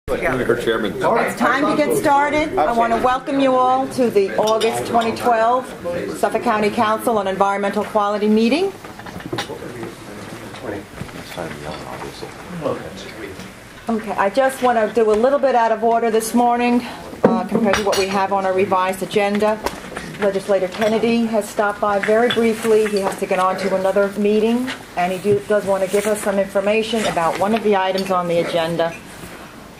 It's time to get started. I want to welcome you all to the August 2012 Suffolk County Council on Environmental Quality meeting. Okay, I just want to do a little bit out of order this morning compared to what we have on our revised agenda. Legislator Kennedy has stopped by very briefly. He has to get on to another meeting, and he does want to give us some information about one of the items on the agenda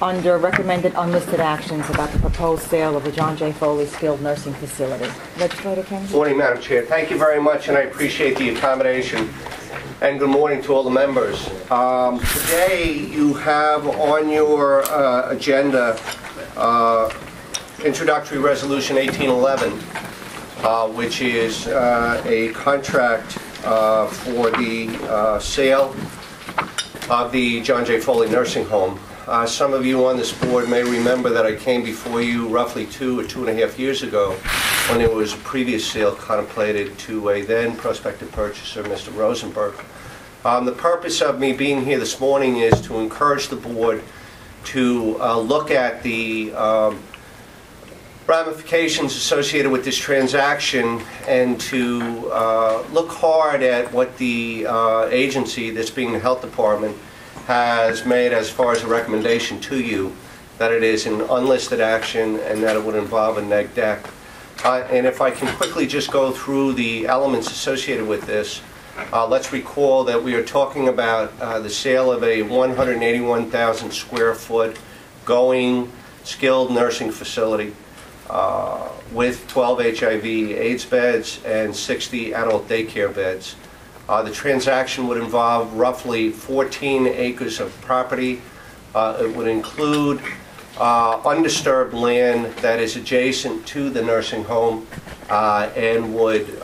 under recommended unlisted actions about the proposed sale of the John J. Foley Skilled Nursing Facility. Legislator Kennedy. Good morning, Madam Chair. Thank you very much, and I appreciate the accommodation. And good morning to all the members. Today you have on your agenda Introductory Resolution 1811, which is a contract for the sale of the John J. Foley Nursing Home. Some of you on this board may remember that I came before you roughly 2 or 2.5 years ago when there was a previous sale contemplated to a then prospective purchaser, Mr. Rosenberg. The purpose of me being here this morning is to encourage the board to look at the ramifications associated with this transaction and to look hard at what the agency, this being the Health Department, has made as far as a recommendation to you, that it is an unlisted action and that it would involve a neg deck. And if I can quickly just go through the elements associated with this, let's recall that we are talking about the sale of a 181,000 square foot going skilled nursing facility with 12 HIV/AIDS beds and 60 adult daycare beds. The transaction would involve roughly 14 acres of property. It would include undisturbed land that is adjacent to the nursing home and would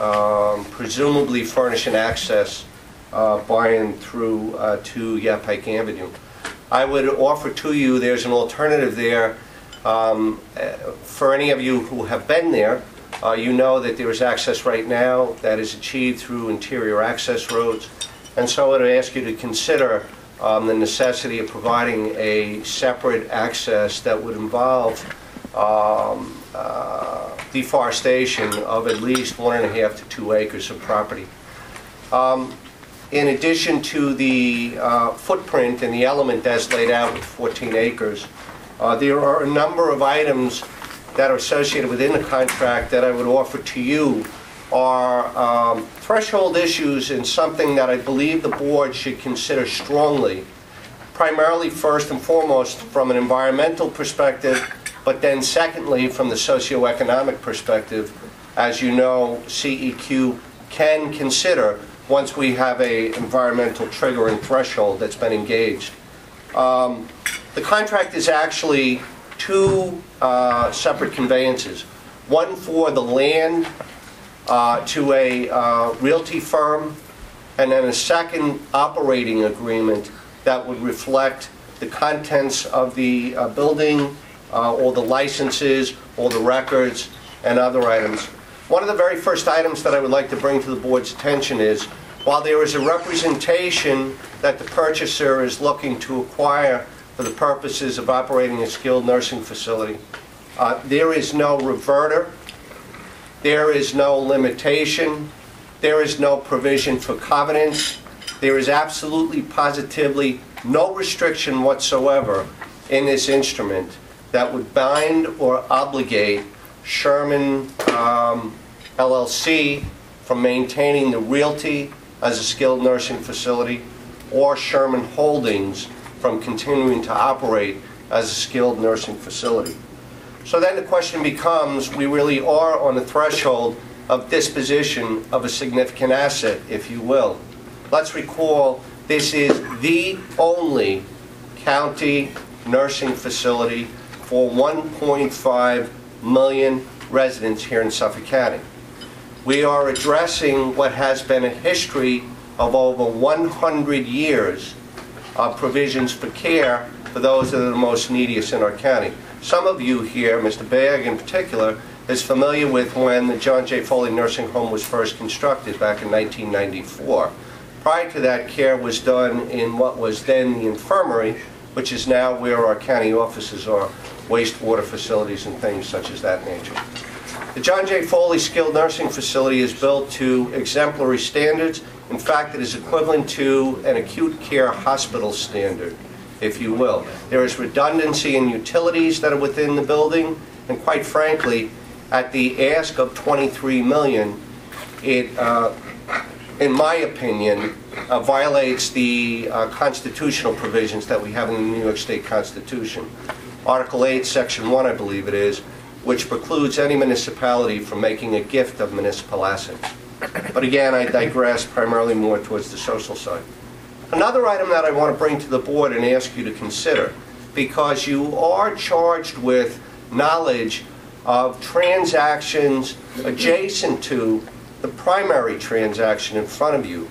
presumably furnish an access by and through to Yaphank Avenue. I would offer to you, there's an alternative there. For any of you who have been there, you know that there is access right now that is achieved through interior access roads, and so I would ask you to consider the necessity of providing a separate access that would involve deforestation of at least 1.5 to 2 acres of property. In addition to the footprint and the element as laid out with 14 acres, there are a number of items that are associated within the contract that I would offer to you are threshold issues and something that I believe the board should consider strongly, primarily first and foremost from an environmental perspective, but then secondly from the socioeconomic perspective. As you know, CEQ can consider once we have an environmental trigger and threshold that's been engaged. The contract is actually two separate conveyances. One for the land to a realty firm, and then a second operating agreement that would reflect the contents of the building, all the licenses, all the records, and other items. One of the very first items that I would like to bring to the board's attention is, while there is a representation that the purchaser is looking to acquire for the purposes of operating a skilled nursing facility, there is no reverter, there is no limitation, there is no provision for covenants, there is absolutely positively no restriction whatsoever in this instrument that would bind or obligate Sherman LLC from maintaining the realty as a skilled nursing facility, or Sherman Holdings from continuing to operate as a skilled nursing facility. So then the question becomes, we really are on the threshold of disposition of a significant asset, if you will. Let's recall, this is the only county nursing facility for 1.5 million residents here in Suffolk County. We are addressing what has been a history of over 100 years of provisions for care for those that are the most neediest in our county. Some of you here, Mr. Bagg in particular, is familiar with when the John J. Foley Nursing Home was first constructed back in 1994. Prior to that, care was done in what was then the infirmary, which is now where our county offices are, wastewater facilities and things such as that nature. The John J. Foley Skilled Nursing Facility is built to exemplary standards. In fact, it is equivalent to an acute care hospital standard, if you will. There is redundancy in utilities that are within the building, and quite frankly, at the ask of $23 million, it, in my opinion, violates the constitutional provisions that we have in the New York State Constitution. Article 8, Section 1, I believe it is, which precludes any municipality from making a gift of municipal assets. But again, I digress primarily more towards the social side. Another item that I want to bring to the board and ask you to consider, because you are charged with knowledge of transactions adjacent to the primary transaction in front of you,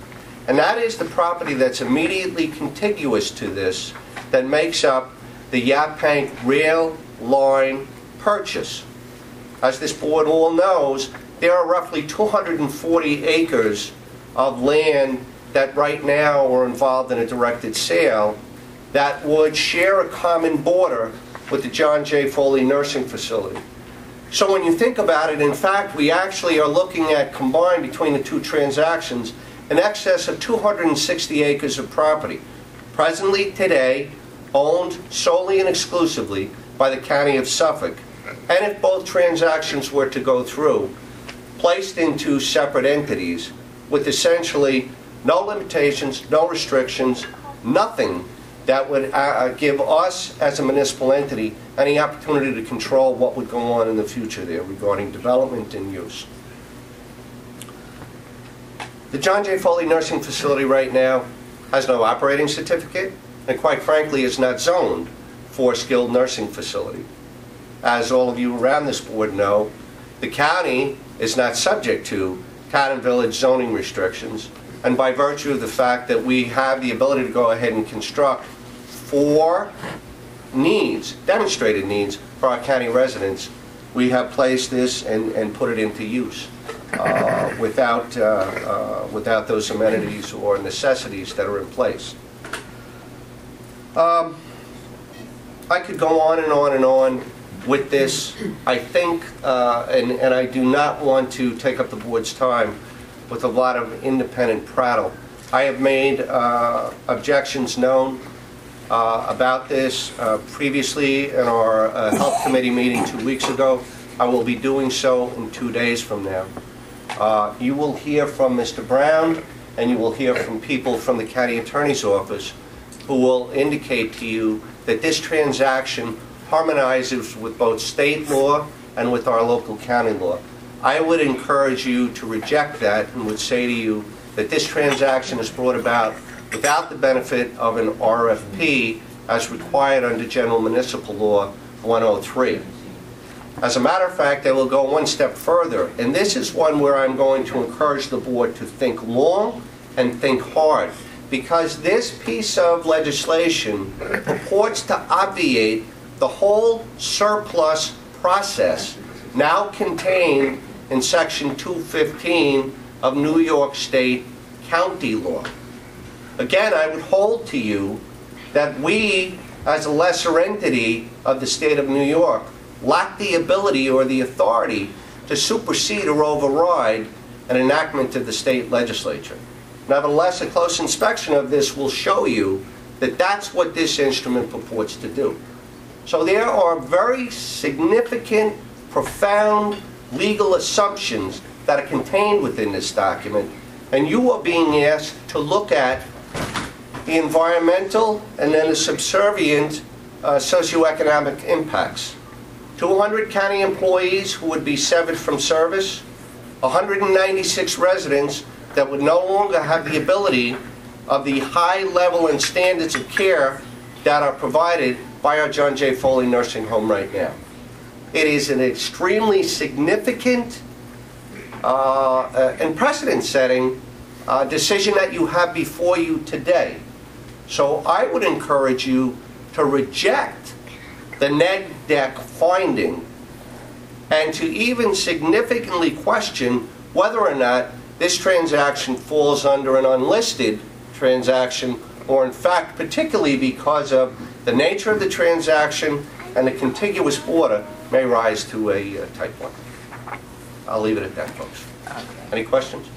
and that is the property that's immediately contiguous to this that makes up the Yaphank rail line purchase. As this board all knows, there are roughly 240 acres of land that right now are involved in a directed sale that would share a common border with the John J. Foley Nursing Facility. So when you think about it, in fact, we actually are looking at combined between the two transactions in excess of 260 acres of property, presently today owned solely and exclusively by the County of Suffolk, and if both transactions were to go through, placed into separate entities with essentially no limitations, no restrictions, nothing that would give us as a municipal entity any opportunity to control what would go on in the future there regarding development and use. The John J. Foley Nursing Facility right now has no operating certificate and quite frankly is not zoned for skilled nursing facility. As all of you around this board know, the county is not subject to town and village zoning restrictions, and by virtue of the fact that we have the ability to go ahead and construct for needs, demonstrated needs for our county residents, we have placed this and put it into use without those amenities or necessities that are in place. I could go on and on and on with this. I think, and I do not want to take up the board's time with a lot of independent prattle. I have made objections known about this previously in our Health Committee meeting 2 weeks ago. I will be doing so in 2 days from now. You will hear from Mr. Brown and you will hear from people from the County Attorney's Office who will indicate to you that this transaction harmonizes with both state law and with our local county law. I would encourage you to reject that and would say to you that this transaction is brought about without the benefit of an RFP as required under General Municipal Law 103. As a matter of fact, I will go one step further, and this is one where I'm going to encourage the board to think long and think hard, because this piece of legislation purports to obviate the whole surplus process now contained in Section 215 of New York State County Law. Again, I would hold to you that we, as a lesser entity of the state of New York, lack the ability or the authority to supersede or override an enactment of the state legislature. Nevertheless, a close inspection of this will show you that that's what this instrument purports to do. So there are very significant, profound legal assumptions that are contained within this document, and you are being asked to look at the environmental and then the subservient socioeconomic impacts. 200 county employees who would be severed from service, 196 residents that would no longer have the ability of the high level and standards of care that are provided by our John J. Foley Nursing Home right now. It is an extremely significant and precedent-setting decision that you have before you today. So I would encourage you to reject the neg deck finding and to even significantly question whether or not this transaction falls under an unlisted transaction or in fact, particularly because of the nature of the transaction and the contiguous border, may rise to a type 1. I'll leave it at that, folks. Any questions?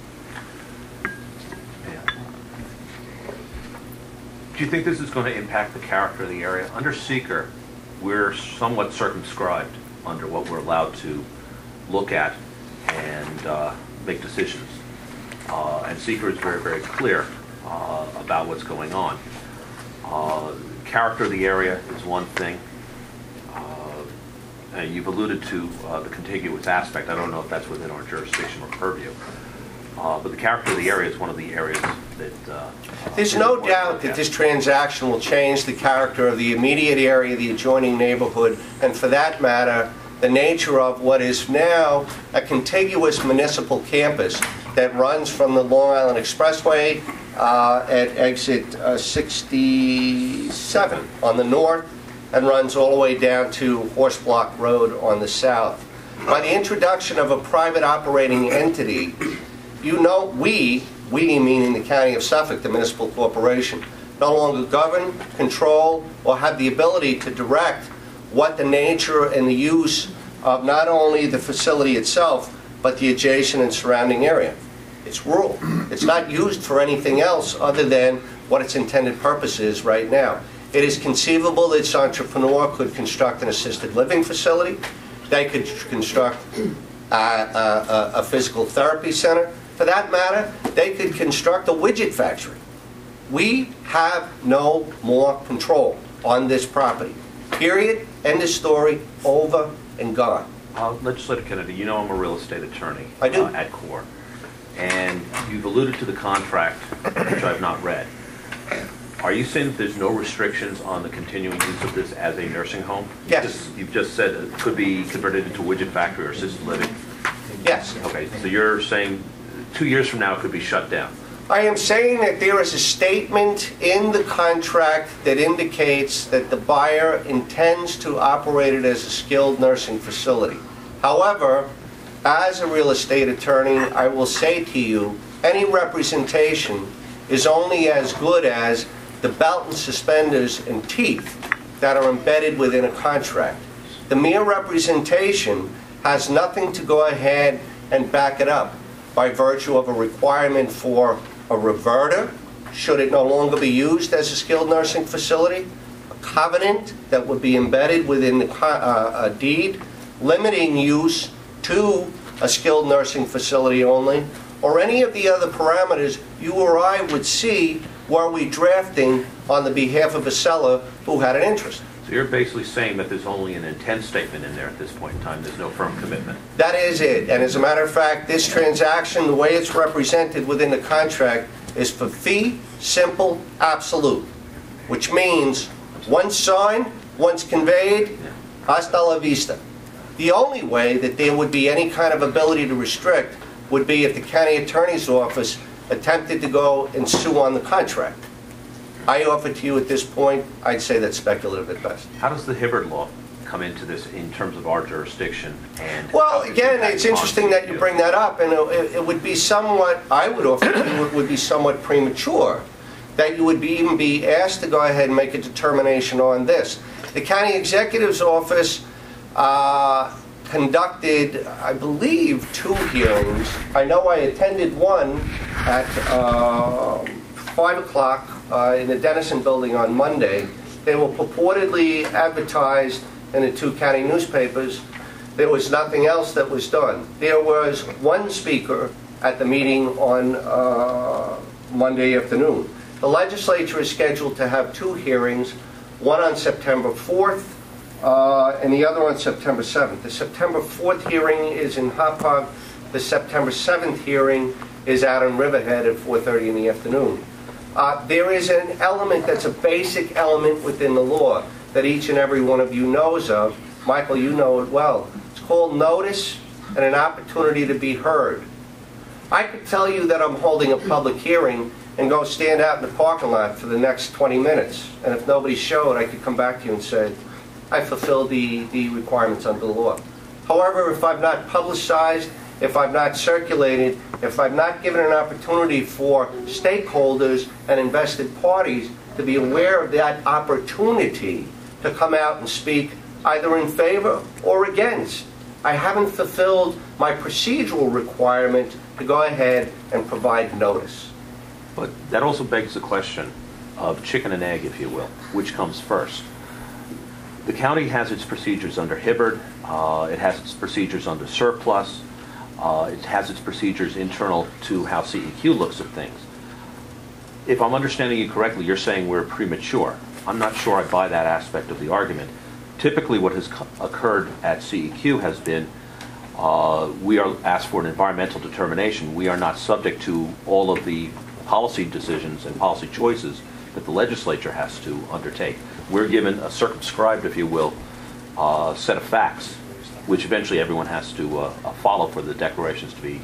Do you think this is going to impact the character of the area? Under seeker, we're somewhat circumscribed under what we're allowed to look at and make decisions. And seeker is very, very clear about what's going on. Character of the area is one thing. And you've alluded to the contiguous aspect. I don't know if that's within our jurisdiction or purview. But the character of the area is one of the areas that... There's no doubt that this transaction will change the character of the immediate area, the adjoining neighborhood, and for that matter, the nature of what is now a contiguous municipal campus that runs from the Long Island Expressway at exit 67 on the north and runs all the way down to Horse Block Road on the south. By the introduction of a private operating entity, you know, we meaning the County of Suffolk, the municipal corporation, no longer govern, control, or have the ability to direct what the nature and the use of not only the facility itself, but the adjacent and surrounding area. It's rural. It's not used for anything else other than what its intended purpose is right now. It is conceivable that this entrepreneur could construct an assisted living facility. They could construct a physical therapy center. For that matter, they could construct a widget factory. We have no more control on this property. Period. End of story. Over and gone. Legislator Kennedy, you know I'm a real estate attorney. I do. At core. And you've alluded to the contract, which I've not read. Are you saying that there's no restrictions on the continuing use of this as a nursing home? Yes. You've just said it could be converted into widget factory or assisted living? Yes. Okay, so you're saying 2 years from now it could be shut down? I am saying that there is a statement in the contract that indicates that the buyer intends to operate it as a skilled nursing facility. However, as a real estate attorney, I will say to you, any representation is only as good as the belt and suspenders and teeth that are embedded within a contract. The mere representation has nothing to go ahead and back it up by virtue of a requirement for a reverter, should it no longer be used as a skilled nursing facility, a covenant that would be embedded within a deed, limiting use to a skilled nursing facility only, or any of the other parameters you or I would see were we drafting on the behalf of a seller who had an interest. So you're basically saying that there's only an intent statement in there at this point in time. There's no firm commitment. That is it. And as a matter of fact, this transaction, the way it's represented within the contract, is for fee, simple, absolute. Which means, once signed, once conveyed, hasta la vista. The only way that there would be any kind of ability to restrict would be if the county attorney's office attempted to go and sue on the contract. I offer to you at this point, I'd say that's speculative at best. How does the Hibbard law come into this in terms of our jurisdiction? And well, again, it's interesting that you bring that up, and it would be somewhat, I would offer to you, it would be somewhat premature that you would even be asked to go ahead and make a determination on this. The county executive's office conducted, I believe, 2 hearings. I know I attended one at 5 o'clock in the Dennison building on Monday. They were purportedly advertised in the 2 county newspapers. There was nothing else that was done. There was one speaker at the meeting on Monday afternoon. The legislature is scheduled to have 2 hearings, one on September 4th and the other on September 7th. The September 4th hearing is in Hopog. The September 7th hearing is out in Riverhead at 4:30 in the afternoon. There is an element that's a basic element within the law that each and every one of you knows of. Michael, you know it well. It's called notice and an opportunity to be heard. I could tell you that I'm holding a public hearing and go stand out in the parking lot for the next 20 minutes. And if nobody showed, I could come back to you and say, I fulfill the requirements under the law. However, if I've not publicized, if I've not circulated, if I've not given an opportunity for stakeholders and invested parties to be aware of that opportunity to come out and speak either in favor or against. I haven't fulfilled my procedural requirement to go ahead and provide notice. But that also begs the question of chicken and egg, if you will. Which comes first? The county has its procedures under Hibbard. It has its procedures under surplus. It has its procedures internal to how CEQ looks at things. If I'm understanding you correctly, you're saying we're premature. I'm not sure I buy that aspect of the argument. Typically what has occurred at CEQ has been we are asked for an environmental determination. We are not subject to all of the policy decisions and policy choices that the legislature has to undertake. We're given a circumscribed, if you will, set of facts, which eventually everyone has to follow for the declarations to be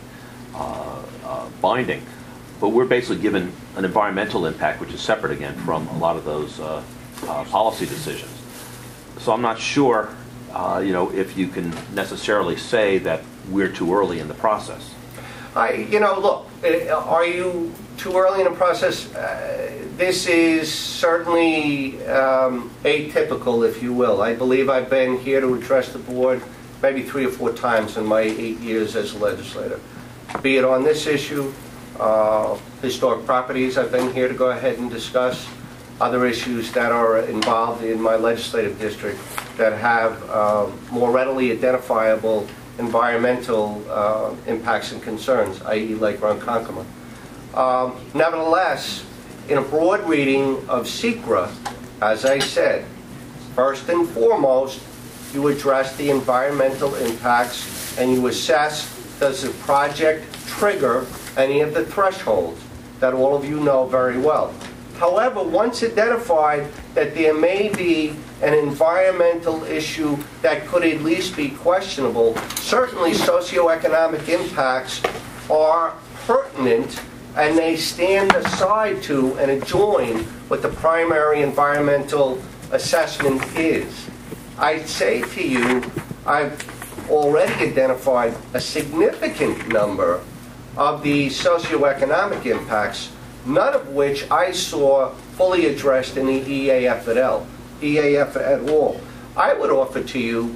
binding. But we're basically given an environmental impact, which is separate again from a lot of those policy decisions. So I'm not sure, if you can necessarily say that we're too early in the process. Look, are you too early in the process? This is certainly atypical, if you will. I believe I've been here to address the board maybe 3 or 4 times in my 8 years as a legislator. Be it on this issue, historic properties I've been here to go ahead and discuss, other issues that are involved in my legislative district that have more readily identifiable environmental impacts and concerns, i.e. Lake Ronkonkoma. Nevertheless, in a broad reading of SECRA, as I said, first and foremost, you address the environmental impacts and you assess, does the project trigger any of the thresholds that all of you know very well. However, once identified that there may be an environmental issue that could at least be questionable, certainly socioeconomic impacts are pertinent and they stand aside to and adjoin what the primary environmental assessment is. I'd say to you, I've already identified a significant number of the socioeconomic impacts, none of which I saw fully addressed in the EAF at all. I would offer to you,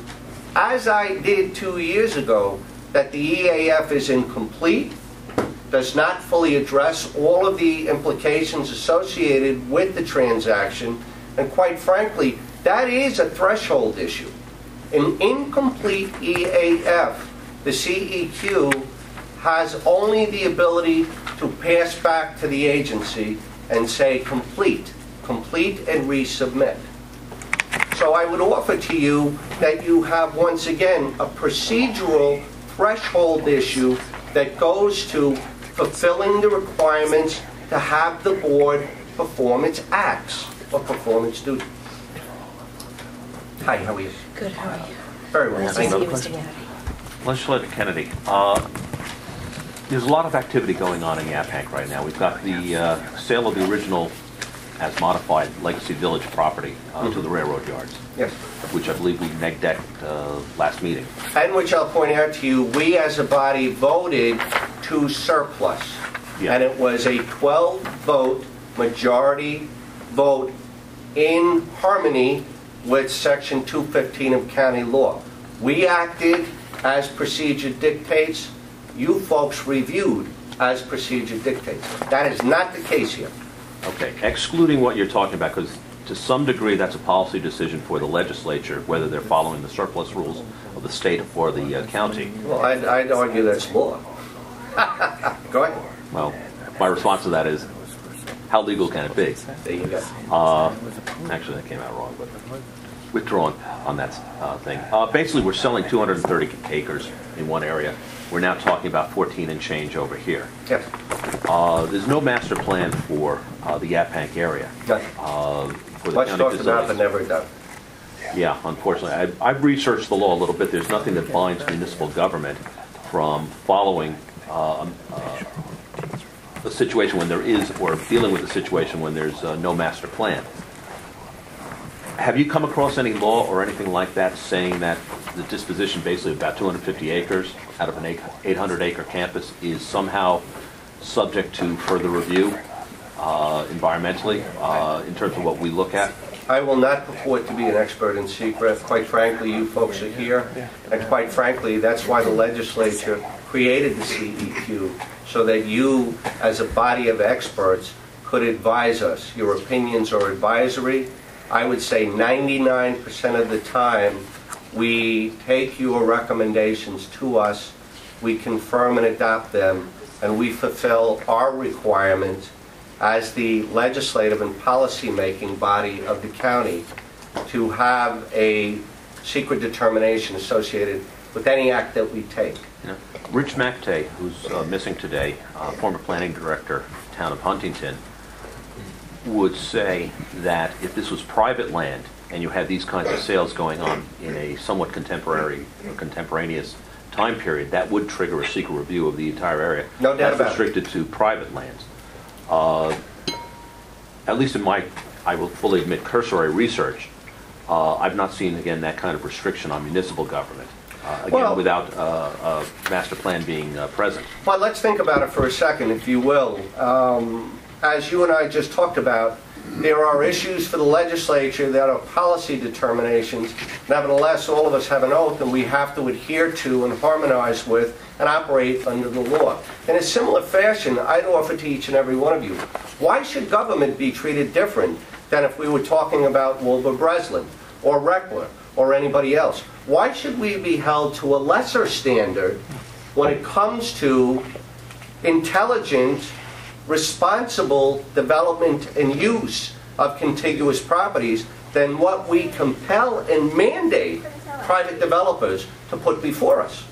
as I did 2 years ago, that the EAF is incomplete, does not fully address all of the implications associated with the transaction, and quite frankly, that is a threshold issue. An incomplete EAF, the CEQ has only the ability to pass back to the agency and say complete and resubmit. So I would offer to you that you have once again a procedural threshold issue that goes to fulfilling the requirements to have the board perform its acts or perform its duty. Hi, how are you? Good, how are you? Very well. Nice to Thank see you. you, Mr. Kennedy. Legislator Kennedy, there's a lot of activity going on in Yaphank right now. We've got the sale of the original, as modified, Legacy Village property to the railroad yards. Yes. Which I believe we neg-decked last meeting. And which I'll point out to you, we as a body voted to surplus. Yeah. And it was a 12-vote majority vote in harmony with Section 215 of county law. We acted as procedure dictates. You folks reviewed as procedure dictates. That is not the case here. Okay, excluding what you're talking about, because to some degree that's a policy decision for the legislature, whether they're following the surplus rules of the state or the county. Well, I'd argue that's law. Go ahead. Well, my response to that is, how legal can it be? There you go. Actually, that came out wrong, but withdrawn on that thing. Basically, we're selling 230 acres in one area. We're now talking about 14 and change over here. Yes. There's no master plan for the Yaphank area. For the Much county talked about, facilities. but never done. Yeah, unfortunately. I've researched the law a little bit. There's nothing that binds municipal government from following a situation when there is, or dealing with a situation when there's no master plan. Have you come across any law or anything like that saying that the disposition basically of about 250 acres out of an 800-acre campus is somehow subject to further review environmentally in terms of what we look at? I will not purport to be an expert in secret. Quite frankly, you folks are here, and quite frankly, that's why the legislature created the CEQ, so that you, as a body of experts, could advise us. Your opinions are advisory. I would say 99% of the time, we take your recommendations to us, we confirm and adopt them, and we fulfill our requirements as the legislative and policy-making body of the county to have a secret determination associated with any act that we take. Yeah. Rich McTay, who's missing today, former planning director, town of Huntington, would say that if this was private land and you had these kinds of sales going on in a somewhat contemporaneous time period, that would trigger a secret review of the entire area. No doubt about it. That's restricted to private lands. At least in my, I will fully admit, cursory research, I've not seen, again, that kind of restriction on municipal government, without a master plan being present. Well, let's think about it for a second, if you will. As you and I just talked about, there are issues for the legislature that are policy determinations. Nevertheless, all of us have an oath and we have to adhere to and harmonize with and operate under the law. In a similar fashion, I'd offer to each and every one of you, why should government be treated different than if we were talking about Wilbur-Breslin or Reckler or anybody else? Why should we be held to a lesser standard when it comes to intelligent, responsible development and use of contiguous properties than what we compel and mandate private developers to put before us?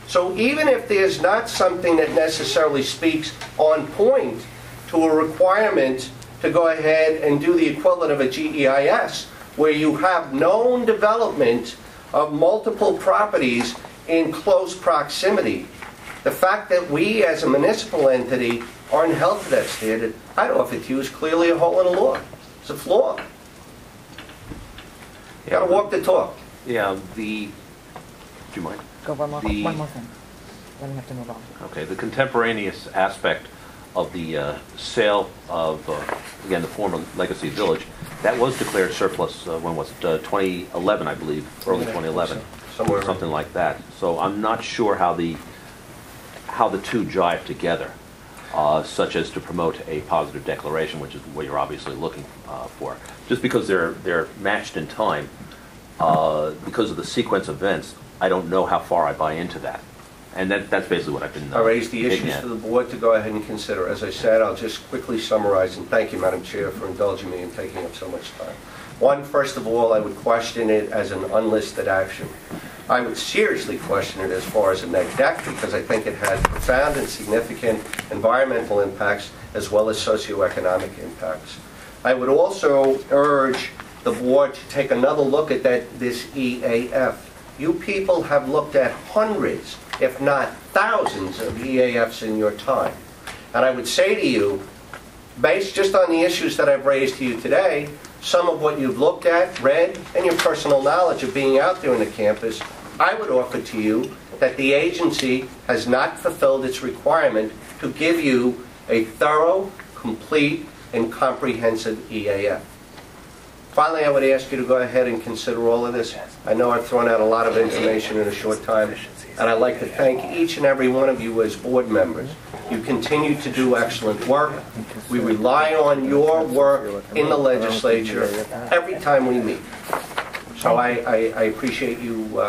So even if there's not something that necessarily speaks on point to a requirement to go ahead and do the equivalent of a GEIS, where you have known development of multiple properties in close proximity, the fact that we as a municipal entity aren't held to that standard, I'd offer to you is clearly a hole in the law. It's a flaw. You gotta walk the talk. Yeah, do you mind? Go one more thing. Then we have to move on. Okay, the contemporaneous aspect of the sale of, again, the former Legacy Village, that was declared surplus, when was it, 2011, I believe, early 2011, Somewhere. something like that. So I'm not sure how the two jive together, such as to promote a positive declaration, which is what you're obviously looking for. Just because they're matched in time, because of the sequence of events, I don't know how far I buy into that. And that's basically what I've been I raised the taking issues at. to the board to go ahead and consider. As I said, I'll just quickly summarize, and thank you, Madam Chair, for indulging me in taking up so much time. One, first of all, I would question it as an unlisted action. I would seriously question it as far as a neg deck, because I think it has profound and significant environmental impacts as well as socioeconomic impacts. I would also urge the board to take another look at this EAF. You people have looked at hundreds, if not thousands, of EAFs in your time. And I would say to you, based just on the issues that I've raised to you today, some of what you've looked at, read, and your personal knowledge of being out there in the campus, I would offer to you that the agency has not fulfilled its requirement to give you a thorough, complete, and comprehensive EAF. Finally, I would ask you to go ahead and consider all of this. I know I've thrown out a lot of information in a short time, and I'd like to thank each and every one of you as board members. You continue to do excellent work. We rely on your work in the legislature every time we meet. So I appreciate you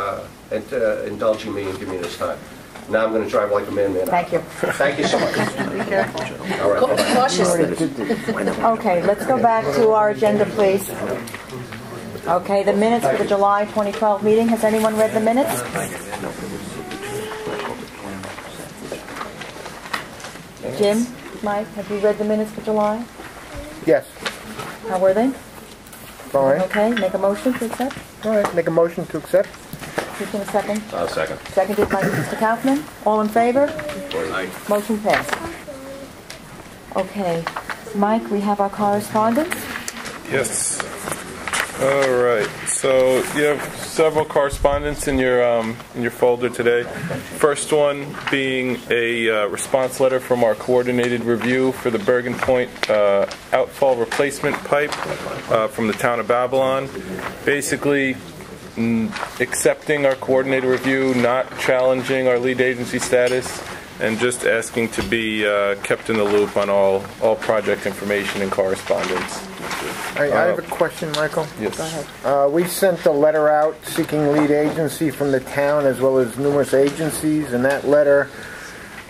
indulging me and giving me this time. Now I'm going to drive like a man. Thank you. Thank you so much. All right. Cautiously. Okay, let's go back to our agenda, please. Okay, the minutes for the July 2012 meeting. Has anyone read the minutes? Jim, Mike, have you read the minutes for July? Yes. How were they? All right. Okay, make a motion to accept. All right. Make a motion to accept. Who's in a second? Second. Seconded by Mr. Kaufman. All in favor? Motion passed. Okay, Mike, we have our correspondence. Yes. All right. So you have several correspondence in your folder today. First one being a response letter from our coordinated review for the Bergen Point outfall replacement pipe from the town of Babylon. Basically, accepting our coordinated review, not challenging our lead agency status, and just asking to be kept in the loop on all project information and correspondence. I have a question, Michael. Yes. Go ahead. We sent a letter out seeking lead agency from the town as well as numerous agencies, and that letter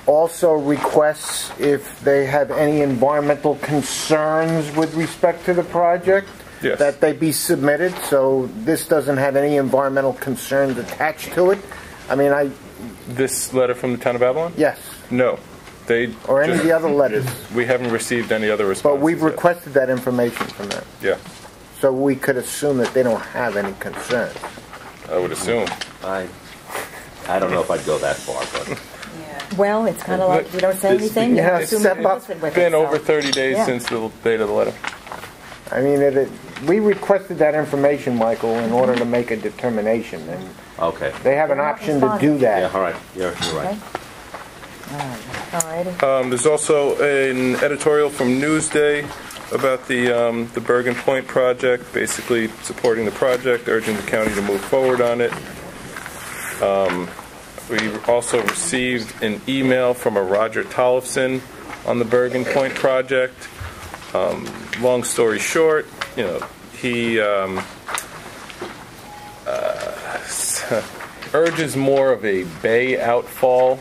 also requests if they have any environmental concerns with respect to the project, Yes. that they be submitted. So this doesn't have any environmental concerns attached to it. I mean, This letter from the town of Babylon? yes, No. or any of the other letters. We haven't received any other responses. But we've yet. requested that information from them. Yeah, So we could assume that they don't have any concerns. I would assume. I don't know if I'd go that far, but Well, it's kind of like if you don't say anything, you Yeah, assume step you're up. innocent with It's been it, so- over 30 days Yeah. since the date of the letter. I mean, we requested that information, Michael, in order to make a determination. And okay. they have an option to do Yeah, that. all right. You're right. Okay. All righty. There's also an editorial from Newsday about the Bergen Point project, basically supporting the project, urging the county to move forward on it. We also received an email from a Roger Tollefson on the Bergen Point project. Long story short, he urges more of a bay outfall,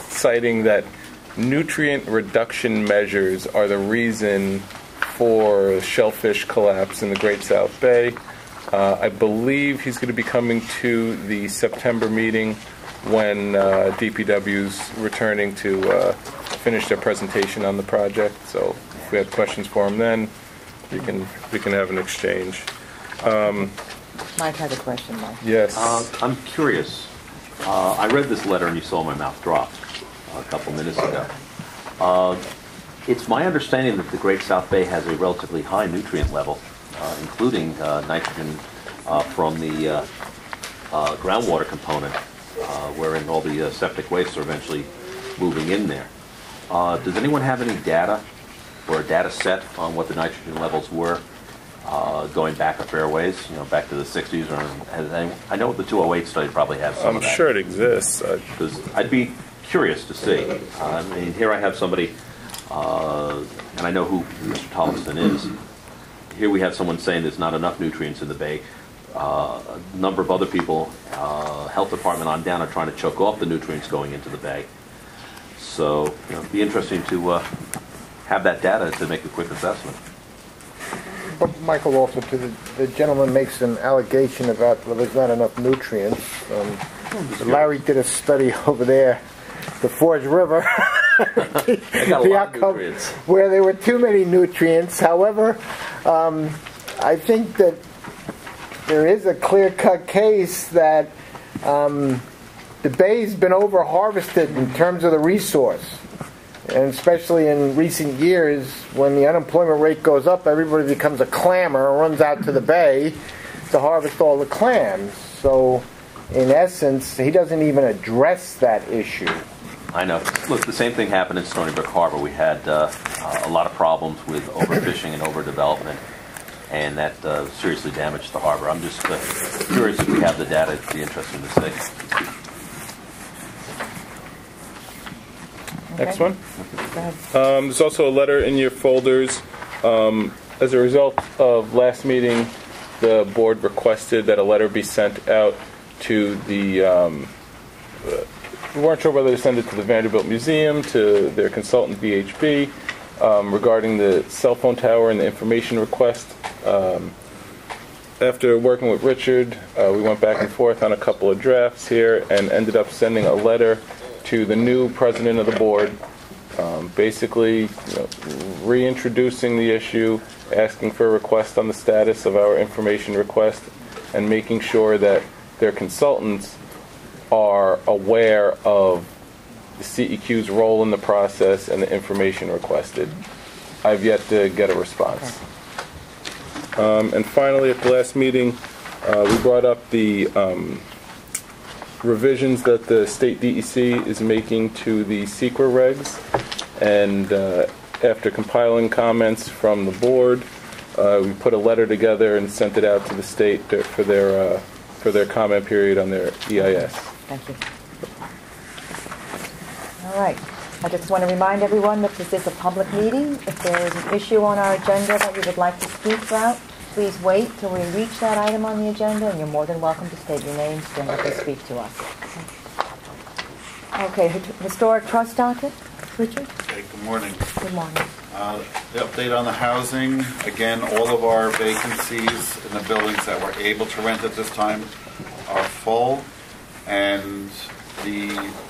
citing that nutrient reduction measures are the reason for shellfish collapse in the Great South Bay. I believe he's going to be coming to the September meeting when DPW's returning to finish their presentation on the project. So if we have questions for him then, we can have an exchange. Mike has a question, Mike. Yes. I'm curious. I read this letter and you saw my mouth drop a couple minutes ago. It's my understanding that the Great South Bay has a relatively high nutrient level, including nitrogen from the groundwater component, wherein all the septic wastes are eventually moving in there. Does anyone have any data or a data set on what the nitrogen levels were going back a fair ways, back to the 60s? Or I know the 208 study probably has some I'm of that. sure it exists. Because I'd be curious to see. I mean, here I have somebody, and I know who Mr. Tollefson is. Here we have someone saying there's not enough nutrients in the bay. A number of other people, health department on down, are trying to choke off the nutrients going into the bay. So it'd be interesting to have that data to make a quick assessment. But Michael, also, the gentleman makes an allegation about, well, there's not enough nutrients. Larry did a study over there, the Forge River, They got a lot of nutrients. where there were too many nutrients. However, I think that there is a clear-cut case that the bay's been over-harvested in terms of the resource. And especially in recent years, when the unemployment rate goes up, everybody becomes a clammer and runs out to the bay to harvest all the clams. So, in essence, he doesn't even address that issue. I know. Look, the same thing happened in Stony Brook Harbor. We had a lot of problems with overfishing and overdevelopment, and that seriously damaged the harbor. I'm just curious if we have the data. It'd be interesting to see. Next one. Go ahead. There's also a letter in your folders. As a result of last meeting, the board requested that a letter be sent out to the, we weren't sure whether to send it to the Vanderbilt Museum, to their consultant VHB, regarding the cell phone tower and the information request. After working with Richard, we went back and forth on a couple of drafts here and ended up sending a letter to the new president of the board, basically reintroducing the issue, asking for a request on the status of our information request, and making sure that their consultants are aware of the CEQ's role in the process and the information requested. I've yet to get a response. And finally, at the last meeting, we brought up the revisions that the state DEC is making to the SEQRA regs. And after compiling comments from the board, we put a letter together and sent it out to the state for their comment period on their EIS. Thank you. All right. I just want to remind everyone that this is a public meeting. If there is an issue on our agenda that you would like to speak about, please wait till we reach that item on the agenda, and you're more than welcome to state your names and let them speak to us. Okay, Historic Trust docket, Richard? Okay, good morning. Good morning. The update on the housing, again, all of our vacancies in the buildings that we're able to rent at this time are full, and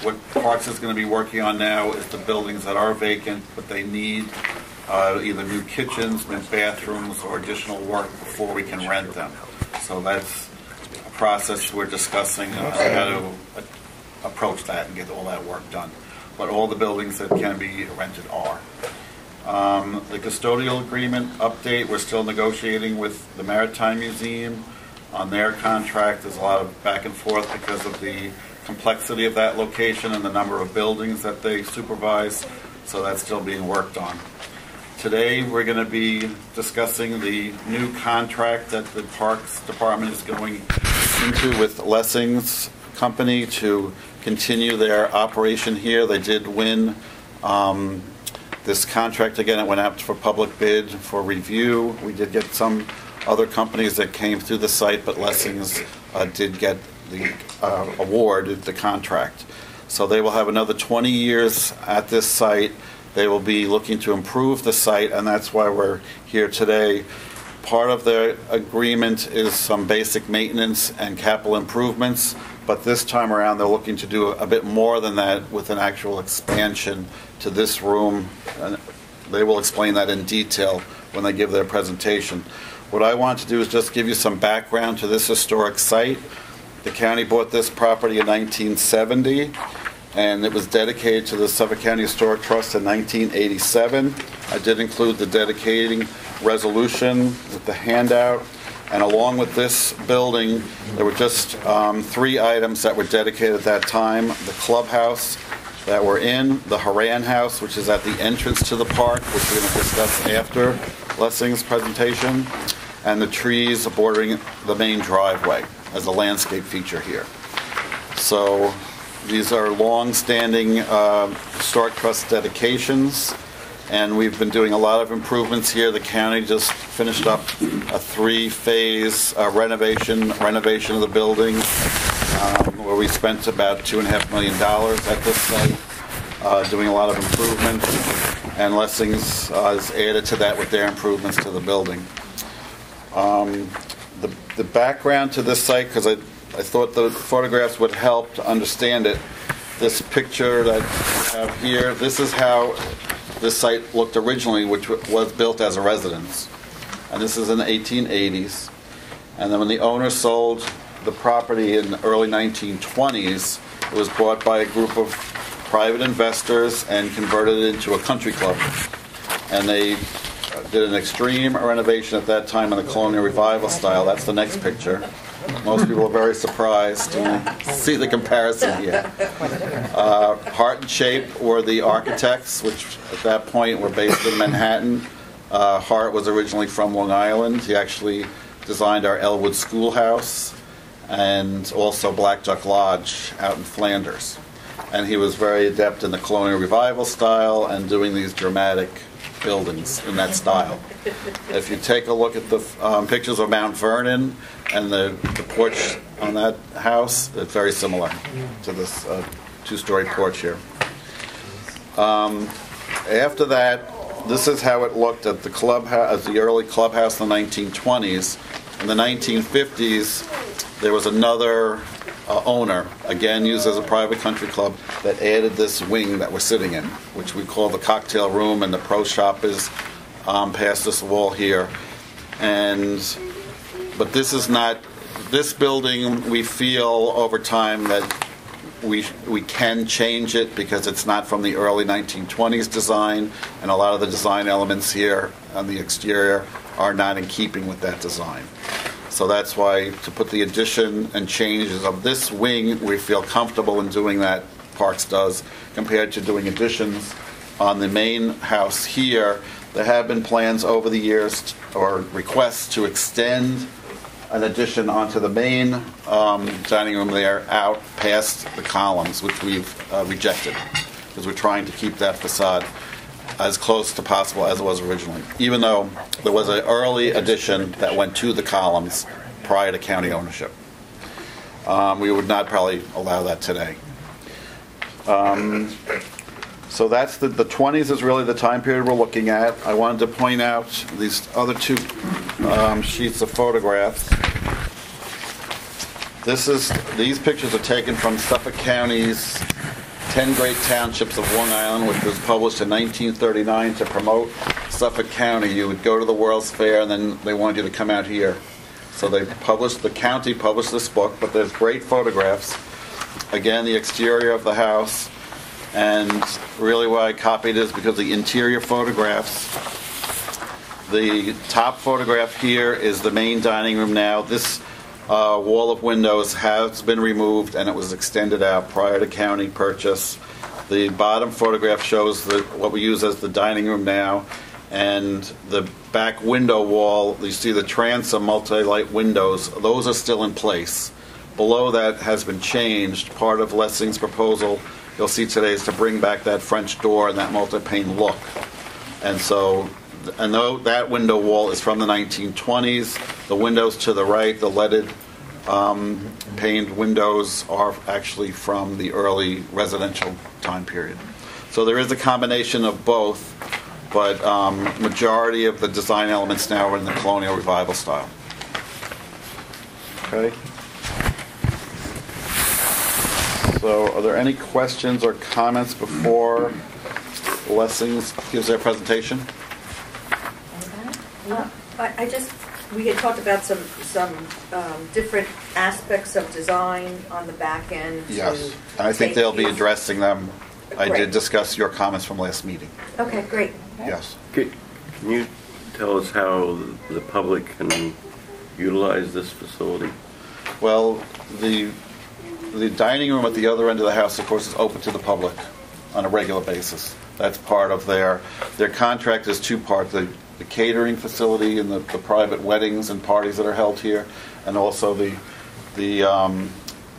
what Parks is going to be working on now is the buildings that are vacant, but they need either new kitchens, new bathrooms, or additional work before we can rent them. So that's a process we're discussing how to approach that and get all that work done. But all the buildings that can be rented are. The custodial agreement update, we're still negotiating with the Maritime Museum on their contract. There's a lot of back and forth because of the complexity of that location and the number of buildings that they supervise, so that's still being worked on. Today we're going to be discussing the new contract that the Parks Department is going into with Lessing's company to continue their operation here. They did win this contract again. It went out for public bid for review. We did get some other companies that came through the site, but Lessing's did get the award, the contract. So they will have another 20 years at this site. They will be looking to improve the site, and that's why we're here today. Part of their agreement is some basic maintenance and capital improvements, but this time around they're looking to do a bit more than that with an actual expansion to this room. And they will explain that in detail when they give their presentation. What I want to do is just give you some background to this historic site. The county bought this property in 1970, and it was dedicated to the Suffolk County Historic Trust in 1987. I did include the dedicating resolution with the handout, and along with this building, there were just 3 items that were dedicated at that time. The clubhouse that we're in, the Haran House, which is at the entrance to the park, which we're going to discuss after Lessing's presentation, and the trees bordering the main driveway as a landscape feature here. So these are long-standing historic trust dedications, and we've been doing a lot of improvements here. The county just finished up a 3-phase renovation of the building, where we spent about $2.5 million at this site, doing a lot of improvements, and Lessing's has added to that with their improvements to the building. The background to this site, because I thought the photographs would help to understand it. This picture that I have here, this is how this site looked originally, which was built as a residence. And this is in the 1880s. And then when the owner sold the property in the early 1920s, it was bought by a group of private investors and converted it into a country club. And they did an extreme renovation at that time in the colonial revival style. That's the next picture. Most people are very surprised to see the comparison here. Hart and Shape were the architects, which at that point were based in Manhattan. Hart was originally from Long Island. He actually designed our Elwood Schoolhouse and also Black Duck Lodge out in Flanders. And he was very adept in the colonial revival style and doing these dramatic buildings in that style. If you take a look at the pictures of Mount Vernon and the porch on that house, it's very similar to this 2-story porch here. After that, this is how it looked at the clubhouse, the early clubhouse in the 1920s. In the 1950s, there was another owner, again used as a private country club, that added this wing that we're sitting in, which we call the cocktail room, and the pro shop is past this wall here. But this is not, this building, we feel over time that we can change it because it's not from the early 1920s design, and a lot of the design elements here on the exterior are not in keeping with that design. So that's why, to put the addition and changes of this wing, we feel comfortable in doing that, Parks does, compared to doing additions on the main house here. There have been plans over the years, or requests to extend an addition onto the main dining room there out past the columns, which we've rejected, because we're trying to keep that facade as close to possible as it was originally, even though there was an early addition that went to the columns prior to county ownership. We would not probably allow that today. So that's the 20s is really the time period we're looking at. I wanted to point out these other two sheets of photographs. These pictures are taken from Suffolk County's 10 Great Townships of Long Island, which was published in 1939 to promote Suffolk County. You would go to the World's Fair, and then they wanted you to come out here. So the county published this book, but there's great photographs. Again, the exterior of the house, and really why I copied is because the interior photographs. The top photograph here is the main dining room now. This wall of windows has been removed and it was extended out prior to county purchase. The bottom photograph shows what we use as the dining room now, and the back window wall, you see the transom multi-light windows, those are still in place. Below that has been changed. Part of Lessing's proposal you'll see today is to bring back that French door and that multi-pane look. And so, and though that window wall is from the 1920s, the windows to the right, the leaded paned windows, are actually from the early residential time period. So there is a combination of both, but majority of the design elements now are in the colonial revival style. Okay. So are there any questions or comments before Lessings gives their presentation? We had talked about some different aspects of design on the back end. Yes, and I think they'll be addressing them. I did discuss your comments from last meeting. Okay, great. Yes. Can you tell us how the public can utilize this facility? Well, the dining room at the other end of the house, of course, is open to the public on a regular basis. That's part of their contract is two parts: the catering facility and the private weddings and parties that are held here, and also the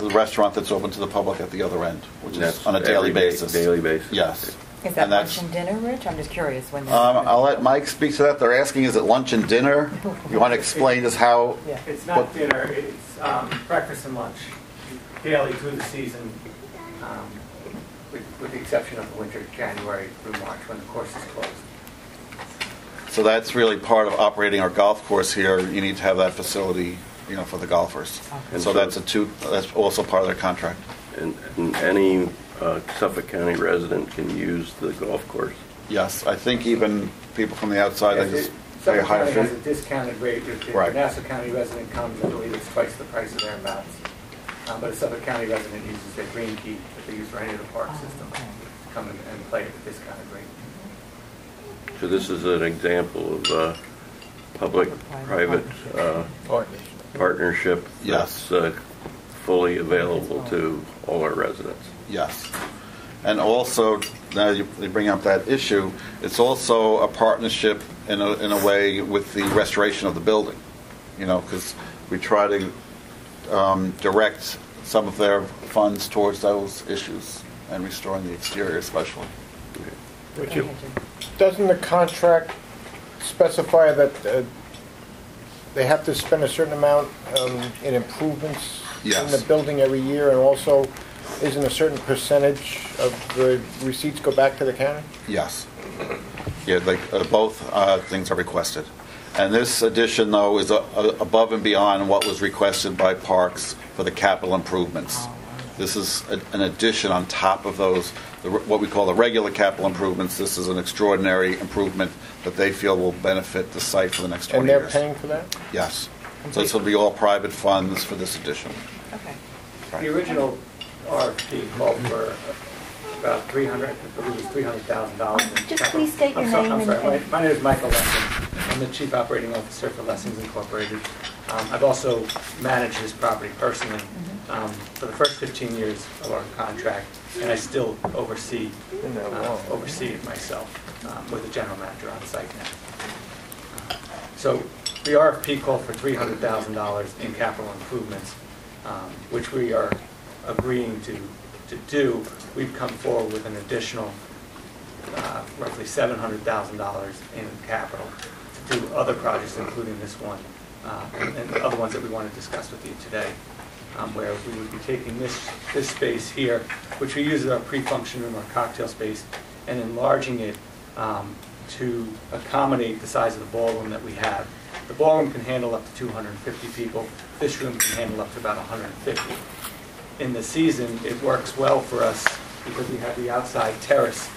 restaurant that's open to the public at the other end, which is on a daily basis. Daily basis. Yes. Is that lunch and dinner, Rich? I'm just curious. When I'll let Mike speak to that. They're asking, is it lunch and dinner? You want to explain just how? Yeah. It's not dinner. It's breakfast and lunch daily through the season, with the exception of the winter, January through March, when the course is closed. So that's really part of operating our golf course here. You need to have that facility, for the golfers. Okay. So that's also part of their contract. And any Suffolk County resident can use the golf course? Yes, I think even people from the outside, they just pay a Suffolk higher County has fee. a discounted rate. If Right. a Nassau County resident comes, I believe it's twice the price of their mats. But a Suffolk County resident uses their green key that they use for any of the park system to come and play at a discounted rate. So this is an example of public-private partnership Yes. that's fully available to all our residents. Yes. And also, now you bring up that issue, it's also a partnership in a way with the restoration of the building, because we try to direct some of their funds towards those issues and restoring the exterior especially. Richard, doesn't the contract specify that they have to spend a certain amount in improvements in the building every year, and also isn't a certain percentage of the receipts go back to the county? Yes. Yeah, both things are requested. And this addition, though, is above and beyond what was requested by Parks for the capital improvements. This is an addition on top of those, what we call the regular capital improvements. This is an extraordinary improvement that they feel will benefit the site for the next 20 years. And they're paying for that? Yes. So this will be all private funds for this addition. Okay. The original RFP called for about $300,000. Just please state your name. I'm sorry. My name is Michael Lessing. I'm the Chief Operating Officer for Lessings Incorporated. I've also managed this property personally for the first 15 years of our contract, and I still oversee it myself with a general manager on site now. So the RFP called for $300,000 in capital improvements, which we are agreeing to do. We've come forward with an additional roughly $700,000 in capital to do other projects, including this one, and the other ones that we want to discuss with you today, where we would be taking this space here, which we use as our pre-function room, our cocktail space, and enlarging it to accommodate the size of the ballroom that we have. The ballroom can handle up to 250 people. This room can handle up to about 150. In the season, it works well for us because we have the outside terrace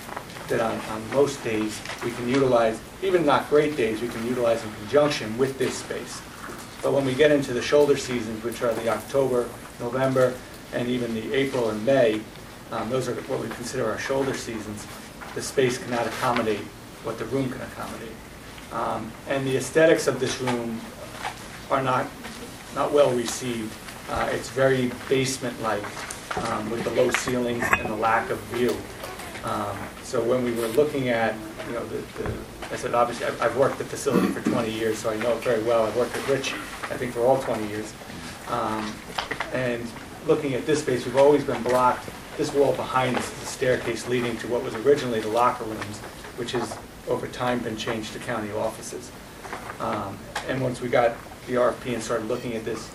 that on most days we can utilize, even not great days, we can utilize in conjunction with this space. But when we get into the shoulder seasons, which are the October, November, and even the April and May, those are what we consider our shoulder seasons, the space cannot accommodate what the room can accommodate. And the aesthetics of this room are not well received. It's very basement-like with the low ceilings and the lack of view. So when we were looking at, I said, obviously, I've worked the facility for 20 years, so I know it very well. I've worked with Rich, I think, for all 20 years. And looking at this space, we've always been blocked. This wall behind us is a staircase leading to what was originally the locker rooms, which has, over time, been changed to county offices. And once we got the RFP and started looking at this,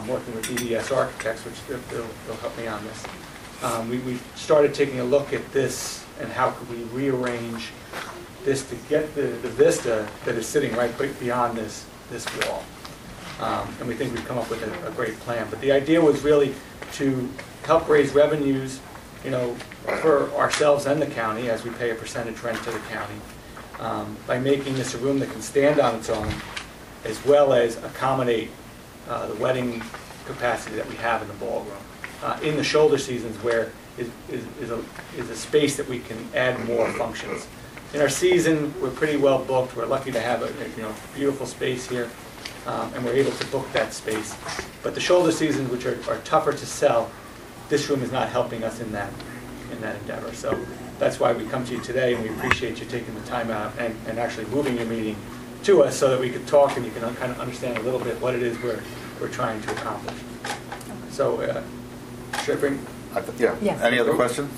working with EDS Architects, which they'll help me on this, we started taking a look at this and how could we rearrange this to get the vista that is sitting right beyond this wall. And we think we've come up with a great plan. But the idea was really to help raise revenues, for ourselves and the county, as we pay a percentage rent to the county, by making this a room that can stand on its own, as well as accommodate the wedding capacity that we have in the ballroom. In the shoulder seasons, where is a space that we can add more functions. In our season, we're pretty well booked. We're lucky to have a beautiful space here, and we're able to book that space. But the shoulder seasons, which are tougher to sell, this room is not helping us in that endeavor. So that's why we come to you today, and we appreciate you taking the time out and actually moving your meeting to us so that we could talk and you can kind of understand a little bit what it is we're trying to accomplish. So, should I bring? Yeah. Yes. Any other questions?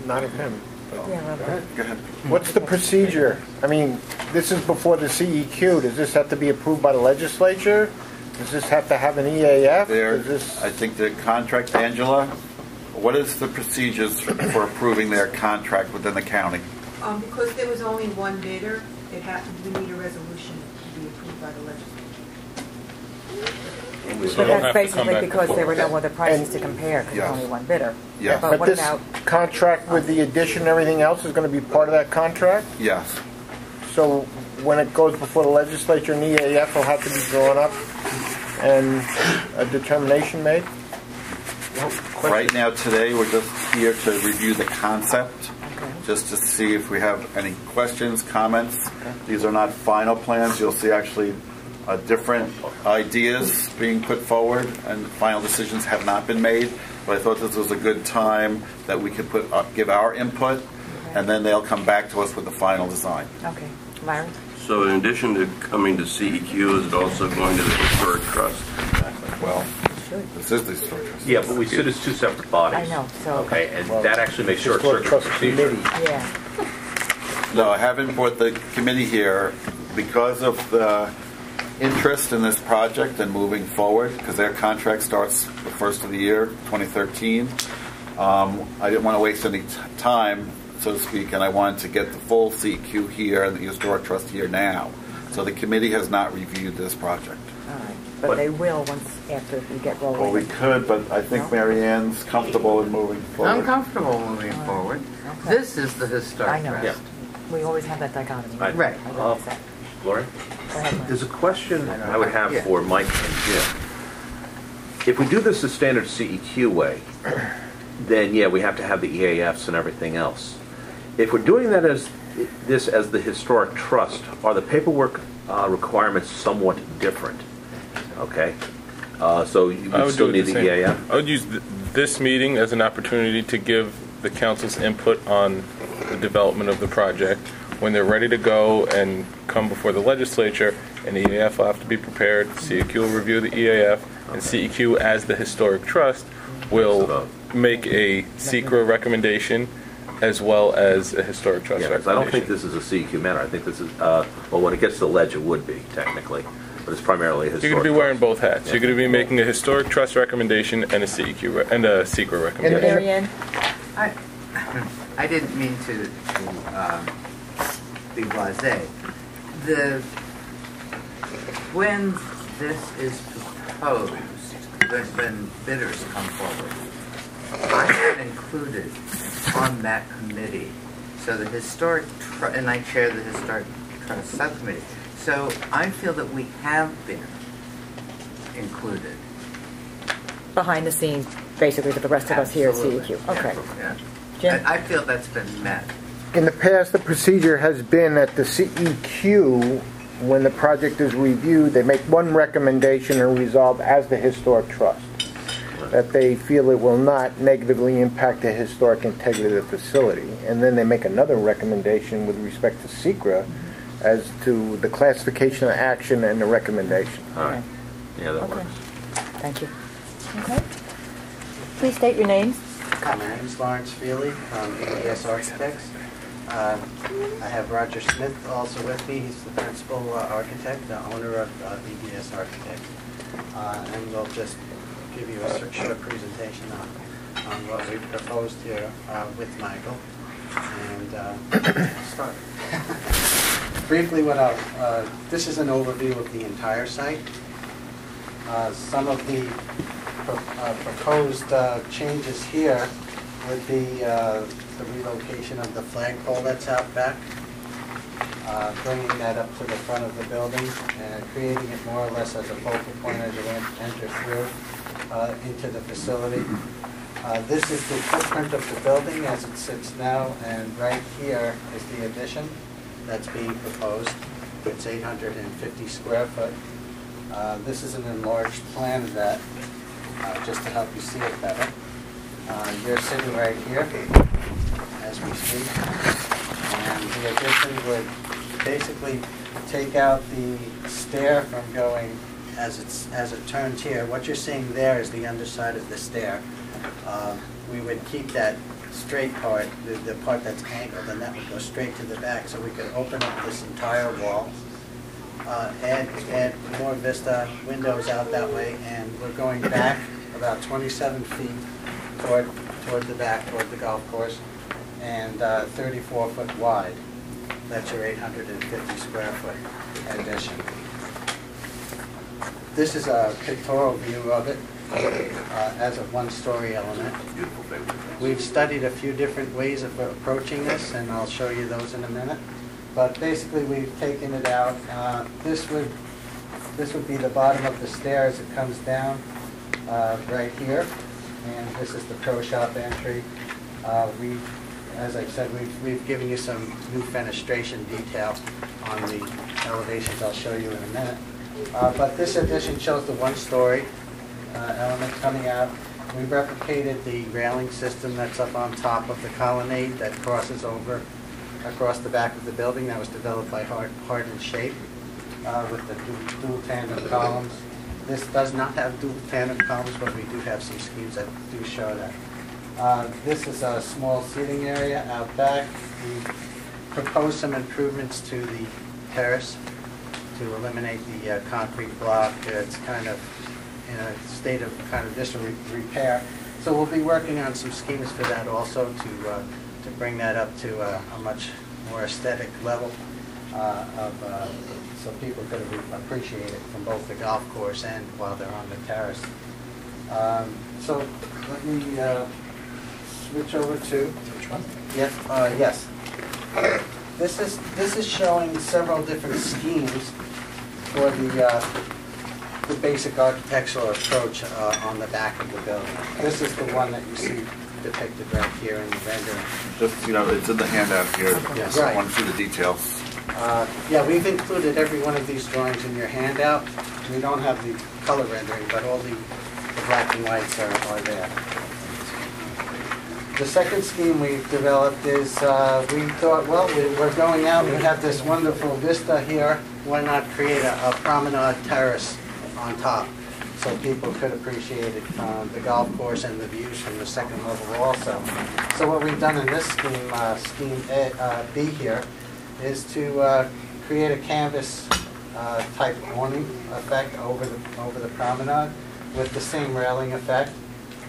Not of him. Yeah, Go ahead. What's the procedure? I mean, this is before the CEQ. Does this have to be approved by the legislature? Does this have to have an EAF? I think the contract, Angela, what is the procedures for approving their contract within the county? Because there was only one bidder, we need a resolution to be approved by the legislature. So that's basically because there were no other prices to compare, because there's only one bidder. Yes. But what this about contract with the addition and everything else is going to be part of that contract? Yes. So when it goes before the legislature, an EAF will have to be drawn up and a determination made? Right now, today, we're just here to review the concept, just to see if we have any questions, comments. These are not final plans. You'll see actually different ideas being put forward, and final decisions have not been made. But I thought this was a good time that we could give our input, and then they'll come back to us with the final design. Okay. Larry? So in addition to coming to CEQ, is it also going to the Historic Trust? Well, this is the Historic Trust. Yeah, but we said it's two separate bodies. I know, so... Okay, and that actually makes short-circuit procedure. Yeah. No, I haven't brought the committee here because of the interest in this project and moving forward, because their contract starts the first of the year, 2013. I didn't want to waste any time, so to speak, and I wanted to get the full CEQ here and the Historic Trust here now. So the committee has not reviewed this project. All right. But they will once after we get rolling. Well, we could, but I think Mary Ann's comfortable in moving forward. I'm comfortable moving forward. Okay. This is the Historic I know. Trust. Yeah. We always have that dichotomy. Right. Right. I realize that. Gloria? Go ahead, Larry. There's a question I would have Yeah. for Mike and Jim. If we do this the standard CEQ way, then yeah, we have to have the EAFs and everything else. If we're doing that as this as the historic trust, are the paperwork requirements somewhat different? Okay, so you I would still do need it the E same. EAF? I would use this meeting as an opportunity to give the council's input on the development of the project. When they're ready to go and come before the legislature, an EAF will have to be prepared. CEQ will review the EAF, and CEQ, as the historic trust, will make a secret recommendation as well as a historic trust Yeah, 'cause recommendation. I don't think this is a CEQ matter. I think this is, well, when it gets to the ledge, it would be, technically. But it's primarily a historic You're going to be wearing trust. both hats. You're going to be making a historic trust recommendation and a CEQ and a secret recommendation. Mary Ann? I didn't mean to be blasé. When this is proposed, when bidders come forward, I'm not included on that committee. So the historic, and I chair the historic trust subcommittee. So I feel that we have been included. Behind the scenes, basically, with the rest of us here at Absolutely. CEQ. Okay. Yeah. Jim? I feel that's been met. In the past, the procedure has been at the CEQ, when the project is reviewed, they make one recommendation and resolve as the historic trust, that they feel it will not negatively impact the historic integrity of the facility. And then they make another recommendation with respect to SECRA as to the classification of action and the recommendation. All right. Yeah, that Okay. works. Thank you. Okay. Please state your names. My name is Lawrence Feely from EBS Architects. I have Roger Smith also with me. He's the principal architect, the owner of EBS Architects. And we'll just give you a short presentation on what we've proposed here with Michael. And start. Briefly, this is an overview of the entire site. Some of the proposed changes here would be the relocation of the flagpole that's out back, bringing that up to the front of the building and creating it more or less as a focal point as you enter through into the facility. This is the footprint of the building as it sits now, and right here is the addition that's being proposed. It's 850 square foot. This is an enlarged plan of that, just to help you see it better. You're sitting right here as we speak, and the addition would basically take out the stair from going as it turns here. What you're seeing there is the underside of the stair. We would keep that straight part, the part that's angled, and that would go straight to the back, so we could open up this entire wall, add more vista windows out that way, and we're going back about 27 feet toward the back, toward the golf course, and 34 foot wide. That's your 850 square foot addition. This is a pictorial view of it as a one-story element. We've studied a few different ways of approaching this, and I'll show you those in a minute. But basically, we've taken it out. This would be the bottom of the stair as it comes down right here, and this is the pro shop entry. As I've said, we've given you some new fenestration detail on the elevations. I'll show you in a minute. But this addition shows the one-story element coming out. We replicated the railing system that's up on top of the colonnade that crosses over across the back of the building. That was developed by Hart and Shape with the dual tandem columns. This does not have dual tandem columns, but we do have some schemes that do show that. This is a small seating area out back. We proposed some improvements to the terrace to eliminate the concrete block. It's kind of in a state of kind of disrepair. So we'll be working on some schemes for that also to bring that up to a much more aesthetic level so people could appreciate it from both the golf course and while they're on the terrace. So let me switch over to which one? Yes. This is showing several different schemes for the basic architectural approach on the back of the building. This is the one that you see depicted right here in the rendering. Just, it's in the handout here. Yes. I Right. want to see the details. Yeah, we've included every one of these drawings in your handout. We don't have the color rendering, but all the black and whites are there. The second scheme we've developed is we thought, well, we're going out, we have this wonderful vista here. Why not create a promenade terrace on top so people could appreciate it, the golf course and the views from the second level also. So what we've done in this scheme, scheme B here, is to create a canvas type awning effect over the promenade with the same railing effect.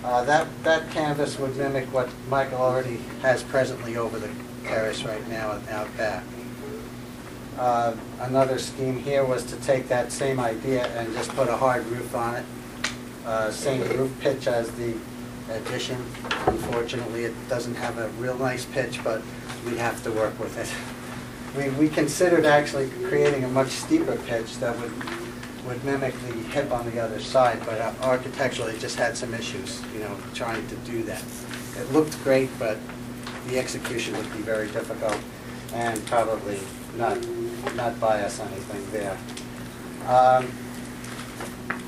That canvas would mimic what Michael already has presently over the terrace right now out back. Another scheme here was to take that same idea and just put a hard roof on it. Same roof pitch as the addition. Unfortunately, it doesn't have a real nice pitch, but we have to work with it. We considered actually creating a much steeper pitch that would mimic the hip on the other side, but architecturally it just had some issues, trying to do that. It looked great, but the execution would be very difficult and probably not buy us anything there.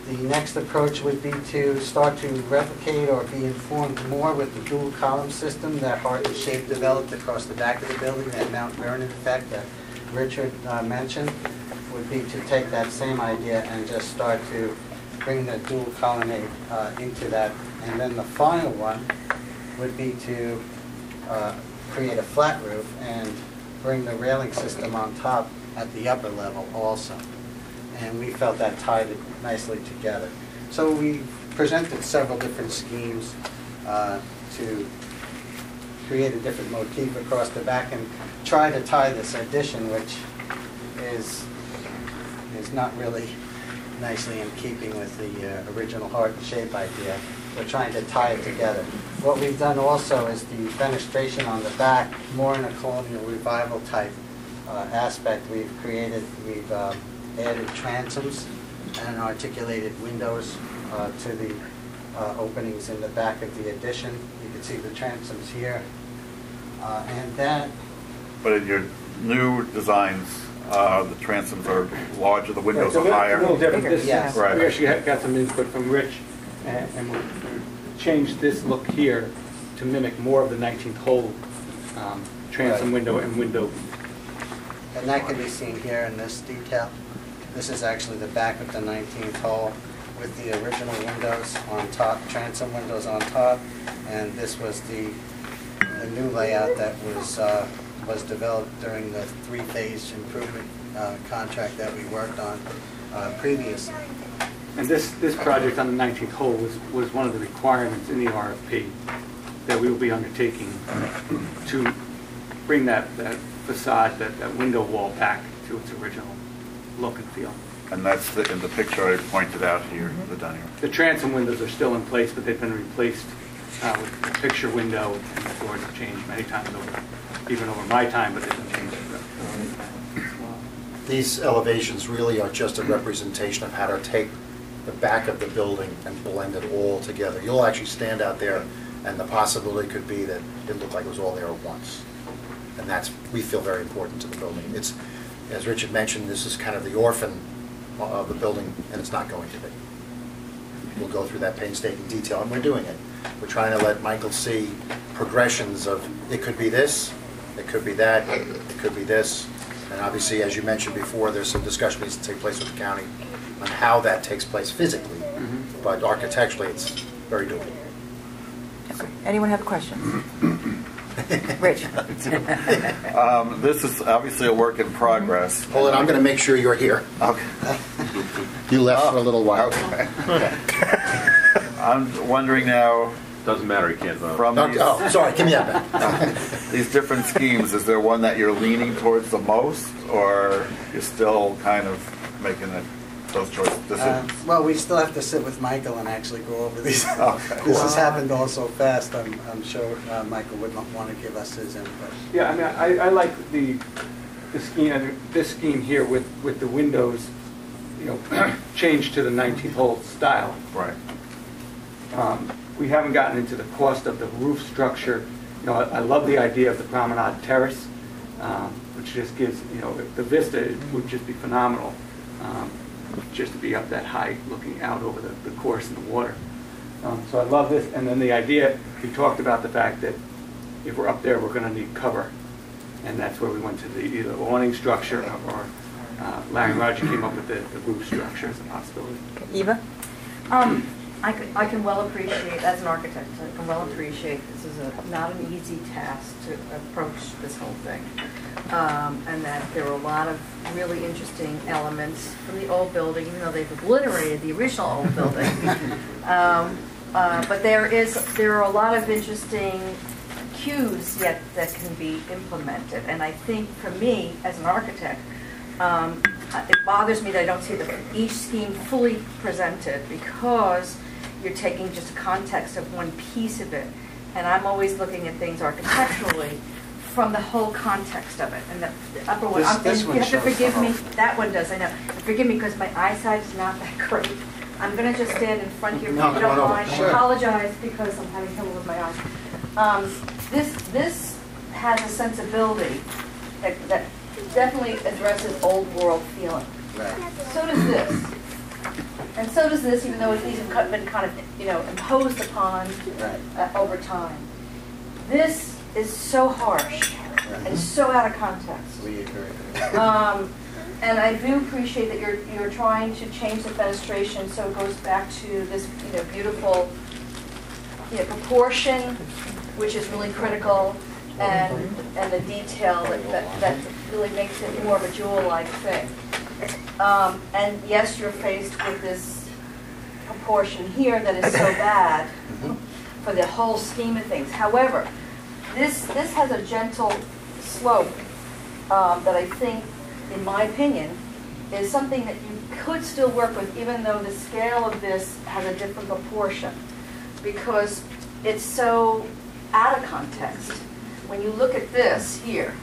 The next approach would be to start to replicate or be informed more with the dual column system that Heart and Shape developed across the back of the building, that Mount Vernon effect that Richard mentioned, would be to take that same idea and just start to bring the dual colonnade into that. And then the final one would be to create a flat roof and bring the railing system on top at the upper level also. And we felt that tied it nicely together. So we presented several different schemes to create a different motif across the back and try to tie this addition, which is not really nicely in keeping with the original Heart and Shape idea. We're trying to tie it together. What we've done also is the fenestration on the back, more in a colonial revival type aspect. We've added transoms and articulated windows to the openings in the back of the addition. You can see the transoms here. And that... But in your new designs, the transoms are larger, the windows are higher. A little different. This, Yes. Right. We actually got some input from Rich, and we changed this look here to mimic more of the 19th hole transom window and window. And that can be seen here in this detail. This is actually the back of the 19th hole with the original windows on top, transom windows on top, and this was the new layout that was developed during the three-phase improvement contract that we worked on previously. And this project on the 19th hole was one of the requirements in the RFP that we will be undertaking to bring that facade, that window wall back to its original look and feel. And that's in the picture I pointed out here, the dining room. The transom windows are still in place, but they've been replaced with a picture window, and the doors have changed many times even over my time, but they've been changed. These elevations really are just a representation of how to take the back of the building and blend it all together. You'll actually stand out there, and the possibility could be that it looked like it was all there at once. And that's, we feel, very important to the building. It's, as Richard mentioned, this is kind of the orphan of the building, and it's not going to be. We'll go through that painstaking detail, and we're doing it. We're trying to let Michael see progressions of, it could be this, it could be that, it could be this. And obviously, as you mentioned before, there's some discussion needs to take place with the county on how that takes place physically. But architecturally, it's very doable. Okay. Anyone have a question? Rich. This is obviously a work in progress. Hold on, I'm going to make sure you're here. Okay. You left for a little while. Okay. I'm wondering now, Doesn't matter, you can't vote. from these, Oh, sorry, give me that back. these different schemes, is there one that you're leaning towards the most, or you're still kind of making those decisions? Well, we still have to sit with Michael and actually go over these. Okay. This has happened all so fast. I'm sure Michael would not want to give us his input. Yeah, I mean, I like the scheme, this scheme here with the windows, changed to the 19th hole style. Right. We haven't gotten into the cost of the roof structure. You know, I love the idea of the promenade terrace, which just gives, you know, the vista would just be phenomenal, just to be up that high looking out over the course and the water. So I love this. And then the idea, we talked about the fact that if we're up there, we're going to need cover. And that's where we went to the either awning structure or Larry and Roger came up with the roof structure as a possibility. Eva? I can well appreciate, as an architect, I can well appreciate this is not an easy task to approach this whole thing. And that there are a lot of really interesting elements from the old building, even though they've obliterated the original old building. But there are a lot of interesting cues yet that can be implemented. And I think for me, as an architect, it bothers me that I don't see each scheme fully presented because you're taking just a context of one piece of it. And I'm always looking at things architecturally from the whole context of it. And the upper one, This you one have to shows forgive the me. whole. That one does, I know. Forgive me because my eyesight is not that great. I'm going to just stand in front here if No, you don't come on mind. over. I Sure. apologize because I'm having trouble with my eyes. This has a sensibility that definitely addresses old world feeling. Right. So does this. And so does this, even though these have been kind of, you know, imposed upon over time. This is so harsh and so out of context. We agree. And I do appreciate that you're trying to change the fenestration so it goes back to this, you know, beautiful, you know, proportion, which is really critical, and the detail that really makes it more of a jewel-like thing. And yes, you're faced with this proportion here that is so bad for the whole scheme of things. However, this has a gentle slope that I think, in my opinion, is something that you could still work with, even though the scale of this has a different proportion, because it's so out of context. When you look at this here,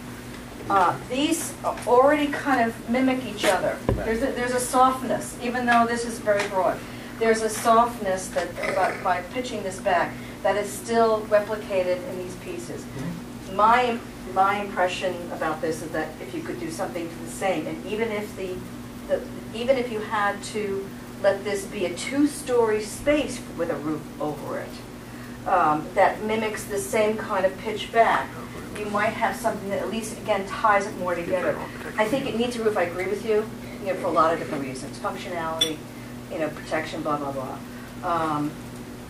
these already kind of mimic each other. There's a softness, even though this is very broad. There's a softness that, by pitching this back, that is still replicated in these pieces. My impression about this is that if you could do something to the same, and even if even if you had to let this be a two-story space with a roof over it, that mimics the same kind of pitch back, you might have something that at least, again, ties it more together. I think it needs a roof, I agree with you, for a lot of different reasons. Functionality, protection, blah, blah, blah.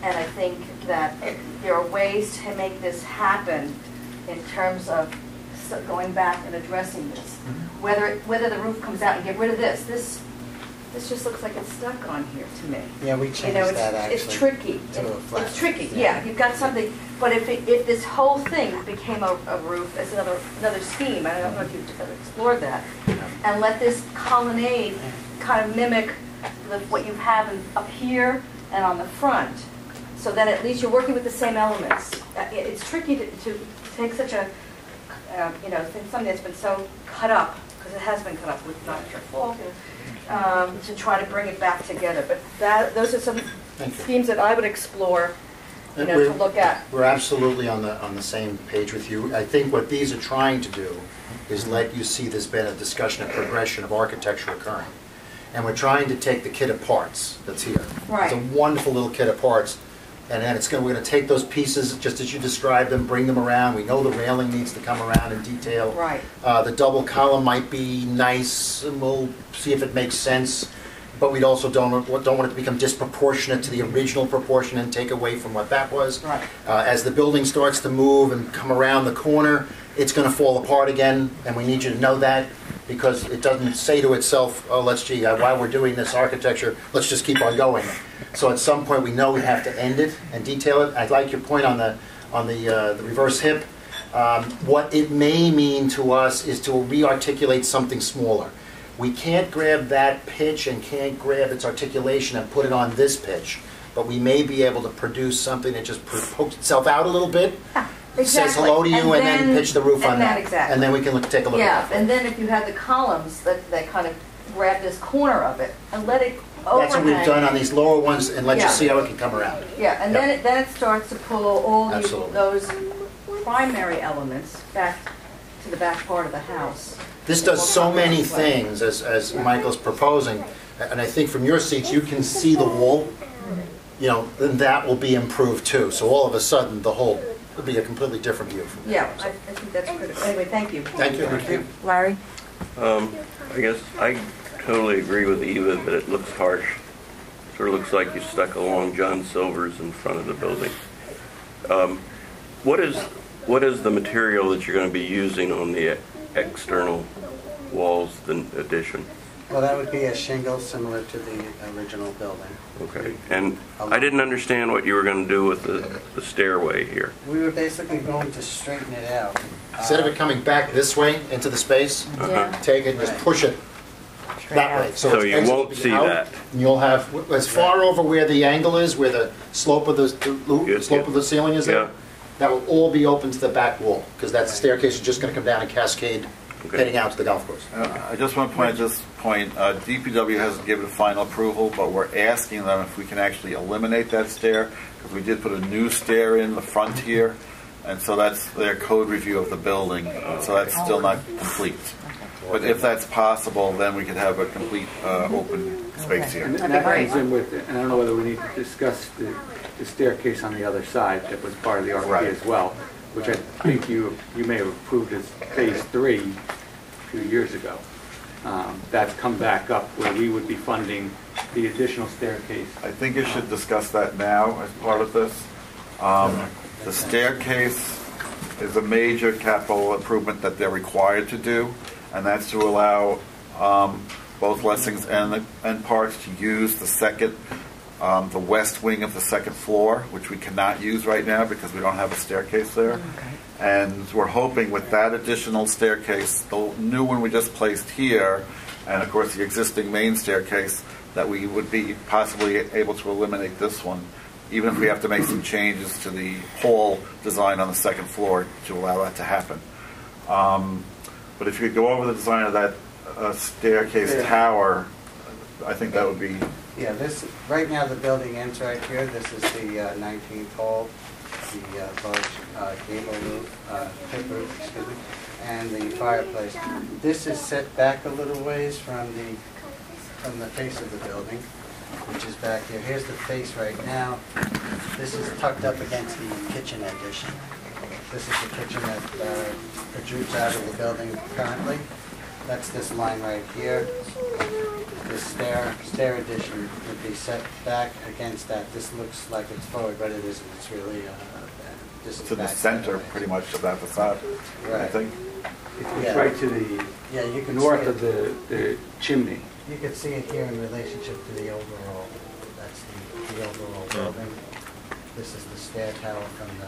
And I think that there are ways to make this happen in terms of going back and addressing this. Whether the roof comes out and get rid of this. This just looks like it's stuck on here to me. Yeah, we changed that actually. It's tricky. It's tricky. Yeah, you've got something. But if this whole thing became a roof as another scheme, I don't know if you've explored that, and let this colonnade kind of mimic what you have up here and on the front, so that at least you're working with the same elements. It's tricky to take such a something that's been so cut up, because it has been cut up with not your fault. To try to bring it back together. But those are some schemes that I would explore, to look at. We're absolutely on the same page with you. I think what these are trying to do is let you see there's been a discussion of progression of architecture occurring. And we're trying to take the kit of parts that's here. Right. It's a wonderful little kit of parts. And then we're going to take those pieces, just as you described them, bring them around. We know the railing needs to come around in detail. Right. The double column might be nice, and we'll see if it makes sense. But we also don't want it to become disproportionate to the original proportion and take away from what that was. Right. As the building starts to move and come around the corner, it's going to fall apart again, and we need you to know that, because it doesn't say to itself, oh, while we're doing this architecture, let's just keep on going. So at some point we know we have to end it and detail it. I like your point on the reverse hip. What it may mean to us is to re-articulate something smaller. We can't grab that pitch and can't grab its articulation and put it on this pitch, but we may be able to produce something that just pokes itself out a little bit, says hello to you, and then pitch the roof on that. Exactly. And then we can take a look at Yeah, that. and then if you had the columns that kind of grab this corner of it and let it That's what we've overhang. done on these lower ones, and let you Yeah. see how it can come around. Yeah, and then it starts to pull all Absolutely. those primary elements back to the back part of the house. This does so many things, as Michael's proposing, and I think from your seats, you can see the wall, you know, then that will be improved too. So all of a sudden, the whole, will be a completely different view. Yeah, I think that's critical. Anyway, thank you. Thank you. Larry? I guess I totally agree with Eva that it looks harsh. Sort of looks like you stuck a long John Silver's in front of the building. What is the material that you're going to be using on the external walls, the addition? Well, that would be a shingle similar to the original building. Okay, and I didn't understand what you were going to do with the stairway here. We were basically going to straighten it out. Instead of it coming back this way into the space, take it and just push it that way. So its you exit will won't be see out, that. And you'll have, as far over where the angle is, where the slope of the slope of the ceiling is there, that will all be open to the back wall, because that staircase is just going to come down and cascade heading out to the golf course. I just want to point at this point, DPW hasn't given final approval, but we're asking them if we can actually eliminate that stair, because we did put a new stair in the front here, and so that's their code review of the building, so that's still not complete. But if that's possible, then we could have a complete open space here. And that comes in with, and I don't know whether we need to discuss the staircase on the other side that was part of the RFP as well, which I think you may have approved as phase 3 a few years ago. That's come back up where we would be funding the additional staircase. I think you should discuss that now as part of this. The staircase is a major capital improvement that they're required to do, and that's to allow both Lessings and Parks to use the second, the west wing of the second floor, which we cannot use right now because we don't have a staircase there. And we're hoping with that additional staircase, the new one we just placed here, and of course the existing main staircase, that we would be possibly able to eliminate this one, even if we have to make some changes to the hall design on the second floor to allow that to happen. But if you could go over the design of that staircase tower, I think that would be... Yeah, this, right now the building ends right here. This is the 19th hall, the large gable roof, tip roof, excuse me, and the fireplace. This is set back a little ways from the face of the building, which is back here. Here's the face right now. This is tucked up against the kitchen addition. This is the kitchen that protrudes out of the building currently. That's this line right here. This stair addition would be set back against that. This looks like it's forward, but it isn't. It's really this is to the back center, pretty much, of that facade, I think. It's right to the you can north see of the chimney. You can see it here in relationship to the overall. That's the overall building. This is the stair tower from the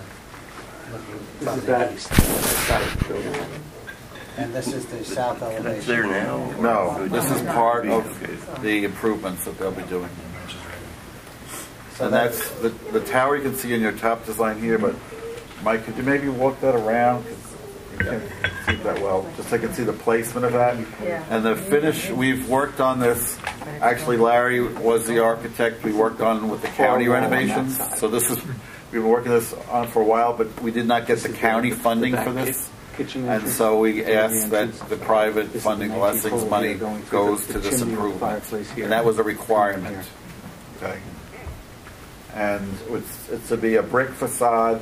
looking from the east. Side of the building. And this is the south elevation. That's there now? No, this is part of the improvements that they'll be doing. So And that's the tower you can see in your top design here, but Mike, could you maybe walk that around? 'Cause you can't see it that well. Just so you can see the placement of that. Yeah. And the finish, we've worked on this. Actually, Larry was the architect. We worked on with the county renovations. So this is, we've been working this on for a while, but we did not get the county funding for this. And so we asked that the private funding, the Lessings money, goes to this improvement. And that was a requirement. Okay. And it's to be a brick facade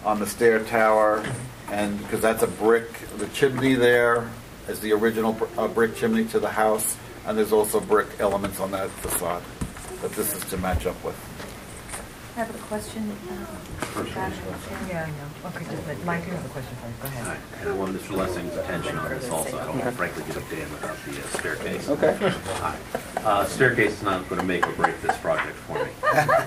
on the stair tower, and because that's a brick, the chimney there is the original brick chimney to the house, and there's also brick elements on that facade that this is to match up with. I have a question. Yeah, I know. Okay, just Mike, you have a question for me. Go ahead. And I want Mr. Lessing's attention on this also. I don't frankly give a damn about the staircase. Okay. Staircase is not going to make or break this project for me.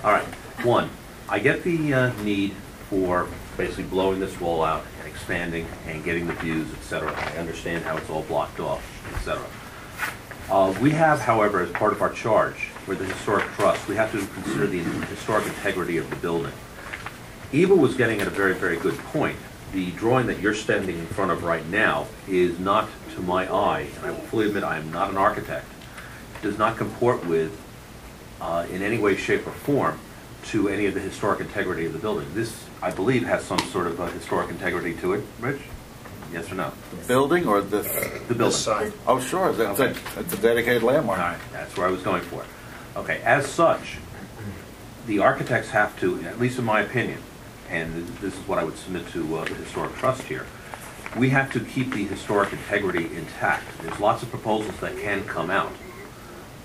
All right. One, I get the need for basically blowing this wall out and expanding and getting the views, etc. I understand how it's all blocked off, etc. We have, however, as part of our charge for the Historic Trust, we have to consider the historic integrity of the building. Eva was getting at a very, very good point. The drawing that you're standing in front of right now is not, to my eye, and I will fully admit I am not an architect, does not comport with in any way, shape, or form to any of the historic integrity of the building. This, I believe, has some sort of historic integrity to it. Rich? Yes or no? The building or this? The building. Oh, sure. That's a dedicated landmark. All right, that's where I was going for. Okay, as such, the architects have to, at least in my opinion, and this is what I would submit to the Historic Trust here, we have to keep the historic integrity intact. There's lots of proposals that can come out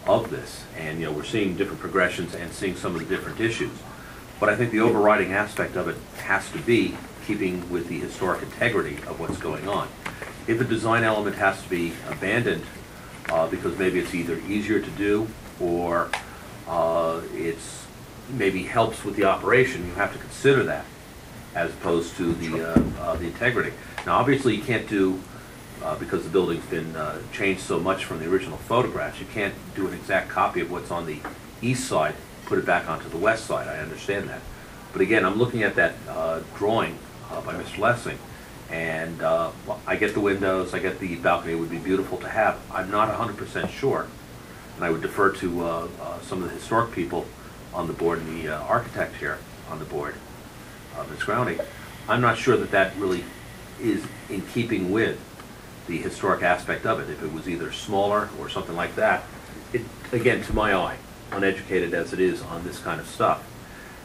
of this, and we're seeing different progressions and seeing some of the different issues. But I think the overriding aspect of it has to be keeping with the historic integrity of what's going on. If a design element has to be abandoned because maybe it's either easier to do or it's maybe helps with the operation, you have to consider that as opposed to the integrity. Now, obviously, you can't do because the building's been changed so much from the original photographs. You can't do an exact copy of what's on the east side, put it back onto the west side. I understand that, but again, I'm looking at that drawing by Mr. Lessing, and I get the windows, I get the balcony. It would be beautiful to have. I'm not 100% sure, and I would defer to some of the historic people on the board and the architect here on the board, Ms. Growney. I'm not sure that that really is in keeping with the historic aspect of it. If it was either smaller or something like that, it, again, to my eye, uneducated as it is on this kind of stuff,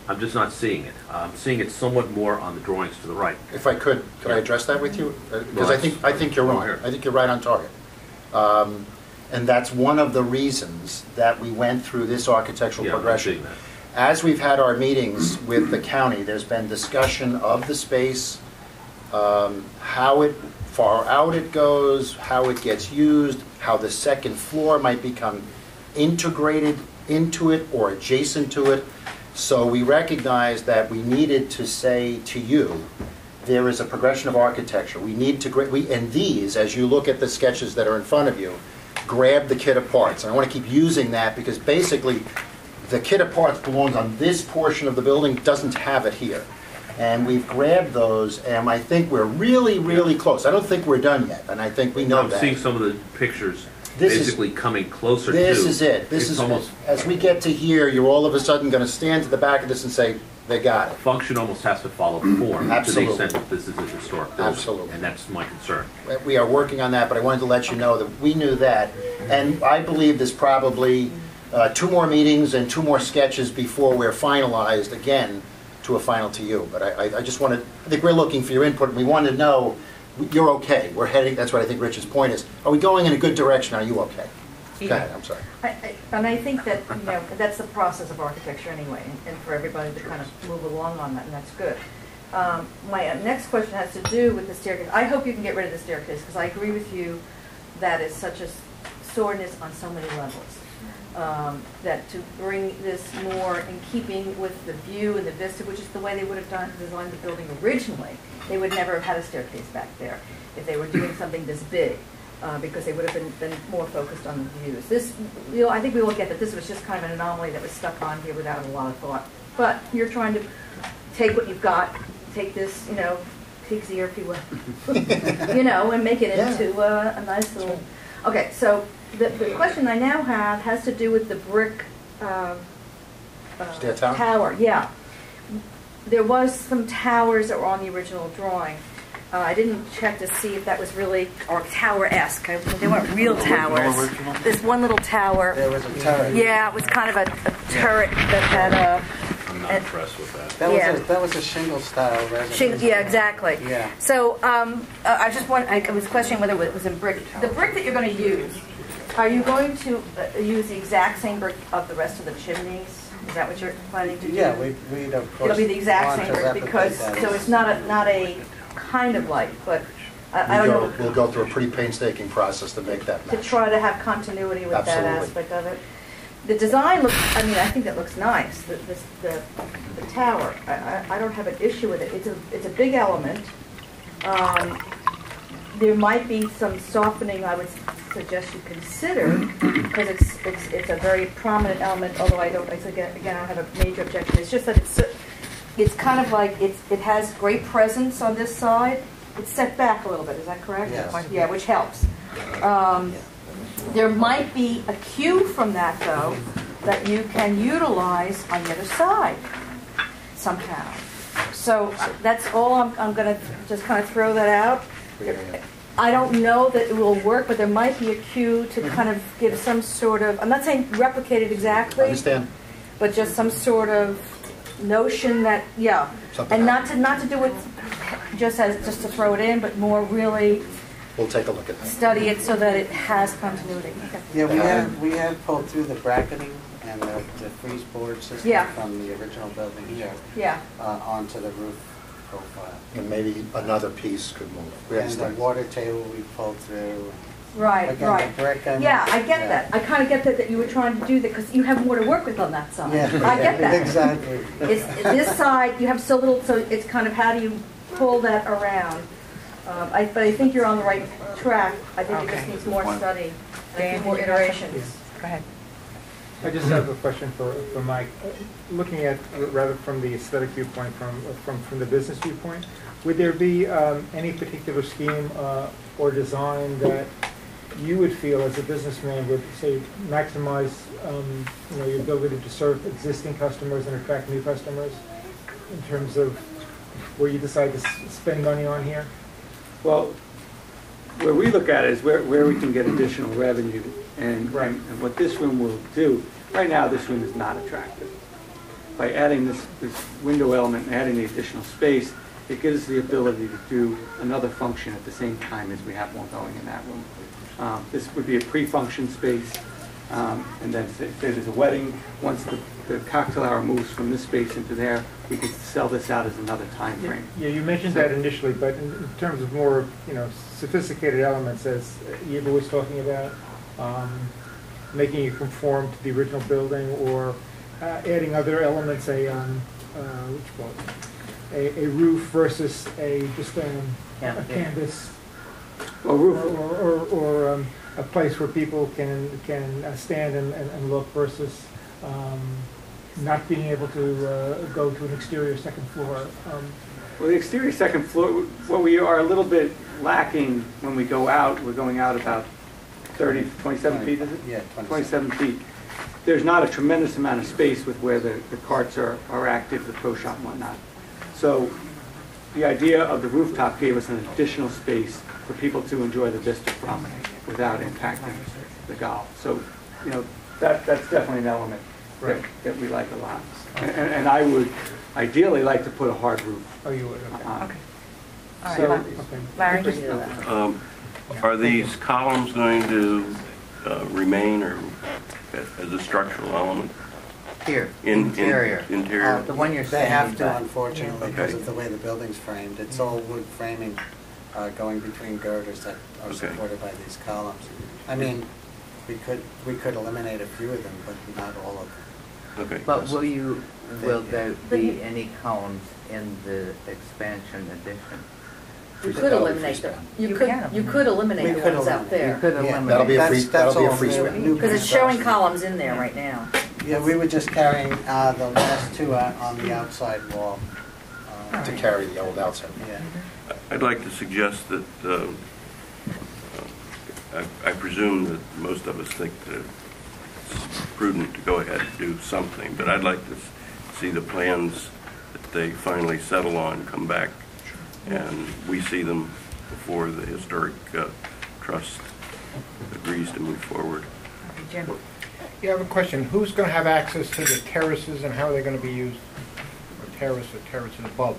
I'm just not seeing it. I'm seeing it somewhat more on the drawings to the right. If I could I address that with you? Because I think you're wrong. I think you're right on target. And that's one of the reasons that we went through this architectural progression. As we've had our meetings with the county, there's been discussion of the space, how far out it goes, how it gets used, how the second floor might become integrated into it or adjacent to it. So we recognized that we needed to say to you, there is a progression of architecture. We need to, and these, as you look at the sketches that are in front of you, grab the kit of parts. And I want to keep using that because basically the kit of parts belongs on this portion of the building, doesn't have it here. And we've grabbed those, and I think we're really, really close. I don't think we're done yet, and I think we know that. I'm seeing some of the pictures This basically coming closer to. This is it. This is almost, as we get to here, you're all of a sudden going to stand to the back of this and say, they got it. Function almost has to follow form. Absolutely. To the extent that this is a historic building. Absolutely. And that's my concern. We are working on that, but I wanted to let you know that we knew that. And I believe there's probably 2 more meetings and 2 more sketches before we're finalized again to a final to you. But I just wanted, I think we're looking for your input, and we want to know you're okay. We're heading, that's what I think Rich's point is. Are we going in a good direction? Are you okay? Go ahead, I'm sorry. And I think that, that's the process of architecture anyway, and for everybody to kind of move along on that, and that's good. My next question has to do with the staircase. I hope you can get rid of the staircase, because I agree with you that it's such a soreness on so many levels. That to bring this more in keeping with the view and the vista, which is the way they would have designed the building originally, they would never have had a staircase back there if they were doing something this big. Because they would have been more focused on the views. This, I think we will get that this was just kind of an anomaly that was stuck on here without a lot of thought. But you're trying to take what you've got, take this, pig's ear, if you will, and make it into a nice little. Okay, so the question I now have has to do with the brick tower. Yeah, there was some towers that were on the original drawing. I didn't check to see if that was really, or tower-esque. They weren't real towers. This one little tower. There was a turret. Yeah, it was kind of a turret that had a... I'm not impressed with that. That was a shingle-style residence. Yeah, exactly. Yeah. So I was questioning whether it was in brick. The brick that you're going to use, are you going to use the exact same brick of the rest of the chimneys? Is that what you're planning to do? Yeah, we'd of course. It'll be the exact want same to brick because, replicate so it's not a kind of like, but I don't know. We'll go through a pretty painstaking process to make that match. To try to have continuity with Absolutely. that aspect of it. The design looks, I think that looks nice, the tower. I don't have an issue with it. It's a big element. There might be some softening I would suggest you consider because it's a very prominent element, although again, I don't have a major objection. It's just that it's kind of like it has great presence on this side. It's set back a little bit, is that correct? Yes. Yeah, which helps. There might be a cue from that, though, that you can utilize on the other side somehow. So that's all. I'm going to just kind of throw that out. I don't know that it will work, but there might be a cue to kind of give some sort of, I'm not saying replicate it exactly, Understand? but just some sort of notion that, yeah, Something and not to do it just to throw it in, but more really We'll take a look at that. study it so that it has continuity. Okay. Yeah, we have pulled through the bracketing and the freeze board system Yeah. from the original building here Yeah. onto the roof profile. And maybe another piece could move. We And the understand. water table we pulled through. Right, Again, right. the brick, Yeah, I get that. I kind of get that you were trying to do that because you have more to work with on that side. Yeah, I get that. exactly. It's this side, you have so little, so it's kind of how do you pull that around? But I think you're on the right track. I think it just needs more study, and a few more iterations. Go ahead. I just have a question for Mike. Looking at, rather from the aesthetic viewpoint, from the business viewpoint, would there be any particular scheme or design that you would feel as a businessman would, say, maximize your ability to serve existing customers and attract new customers in terms of where you decide to spend money on here? Well, where we look at it is where we can get additional revenue, and what this room will do. Right now, this room is not attractive. By adding this window element and adding the additional space, it gives us the ability to do another function at the same time as we have one going in that room. This would be a pre-function space, and then say there's a wedding. Once the cocktail hour moves from this space into there, we could sell this out as another time frame. Yeah, you mentioned that initially, but in terms of more, sophisticated elements, as Eva was talking about, making it conform to the original building, or adding other elements, a roof versus just a canvas, Well, roof. or a place where people can stand and look versus not being able to go to an exterior second floor. Well, the exterior second floor, what we are a little bit lacking when we go out, we're going out about 27 feet, is it? Yeah, 27 feet. There's not a tremendous amount of space with where the carts are active, the pro shop and whatnot. So the idea of the rooftop gave us an additional space for people to enjoy the vista from without impacting the golf. So, that's definitely an element that we like a lot. And I would ideally like to put a hard roof. Oh, you would? Okay. Okay. All So, right. Larry? Are these columns going to remain or as a structural element? Here, Interior. the one you're They saying. have to, unfortunately, because Okay. of the way the building's framed. It's all wood framing going between girders that are Okay. supported by these columns. I mean, we could eliminate a few of them, but not all of them. Okay. But will there be any columns in the expansion addition? You could eliminate them. You could eliminate the ones out You there. could Yeah, eliminate. That'll be a free, That's that'll be a all free new- spread. new Because it's showing construction. columns in there right now. Yeah, we were just carrying the last two on the outside wall. To carry the old outside. Yeah. I'd like to suggest that I presume that most of us think that it's prudent to go ahead and do something, but I'd like to see the plans that they finally settle on come back, and we see them before the Historic Trust agrees to move forward. Jim? Yeah, I have a question. Who's going to have access to the terraces and how are they going to be used? Or terraces above?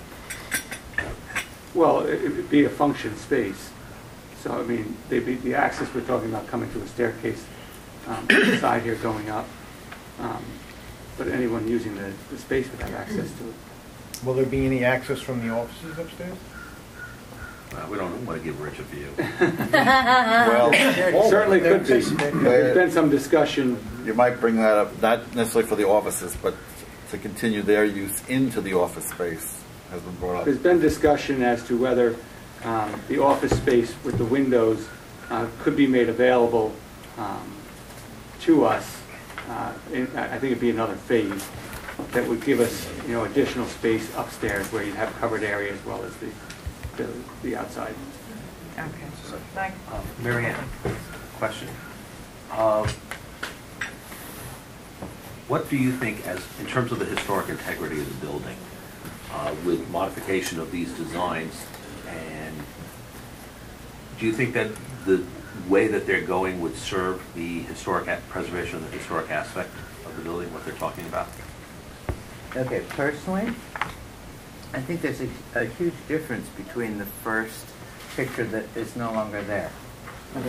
Well, it'd be a function space. So, I mean, the access we're talking about coming through a staircase side here going up. But anyone using the space would have access to it. Will there be any access from the offices upstairs? We don't want to give Rich a view. Well, Certainly could be. There's been some discussion. you might bring that up, not necessarily for the offices, but to continue their use into the office space has been brought up. There's been discussion as to whether the office space with the windows could be made available to us. I think it'd be another phase that would give us, additional space upstairs where you'd have covered area as well as the outside. Okay. Mike? Mary Ann, question. What do you think, as in terms of the historic integrity of the building, with modification of these designs, and do you think that the way that they're going would serve the historic preservation of the historic aspect of the building, what they're talking about? Okay, personally, I think there's a huge difference between the first picture that is no longer there. Right?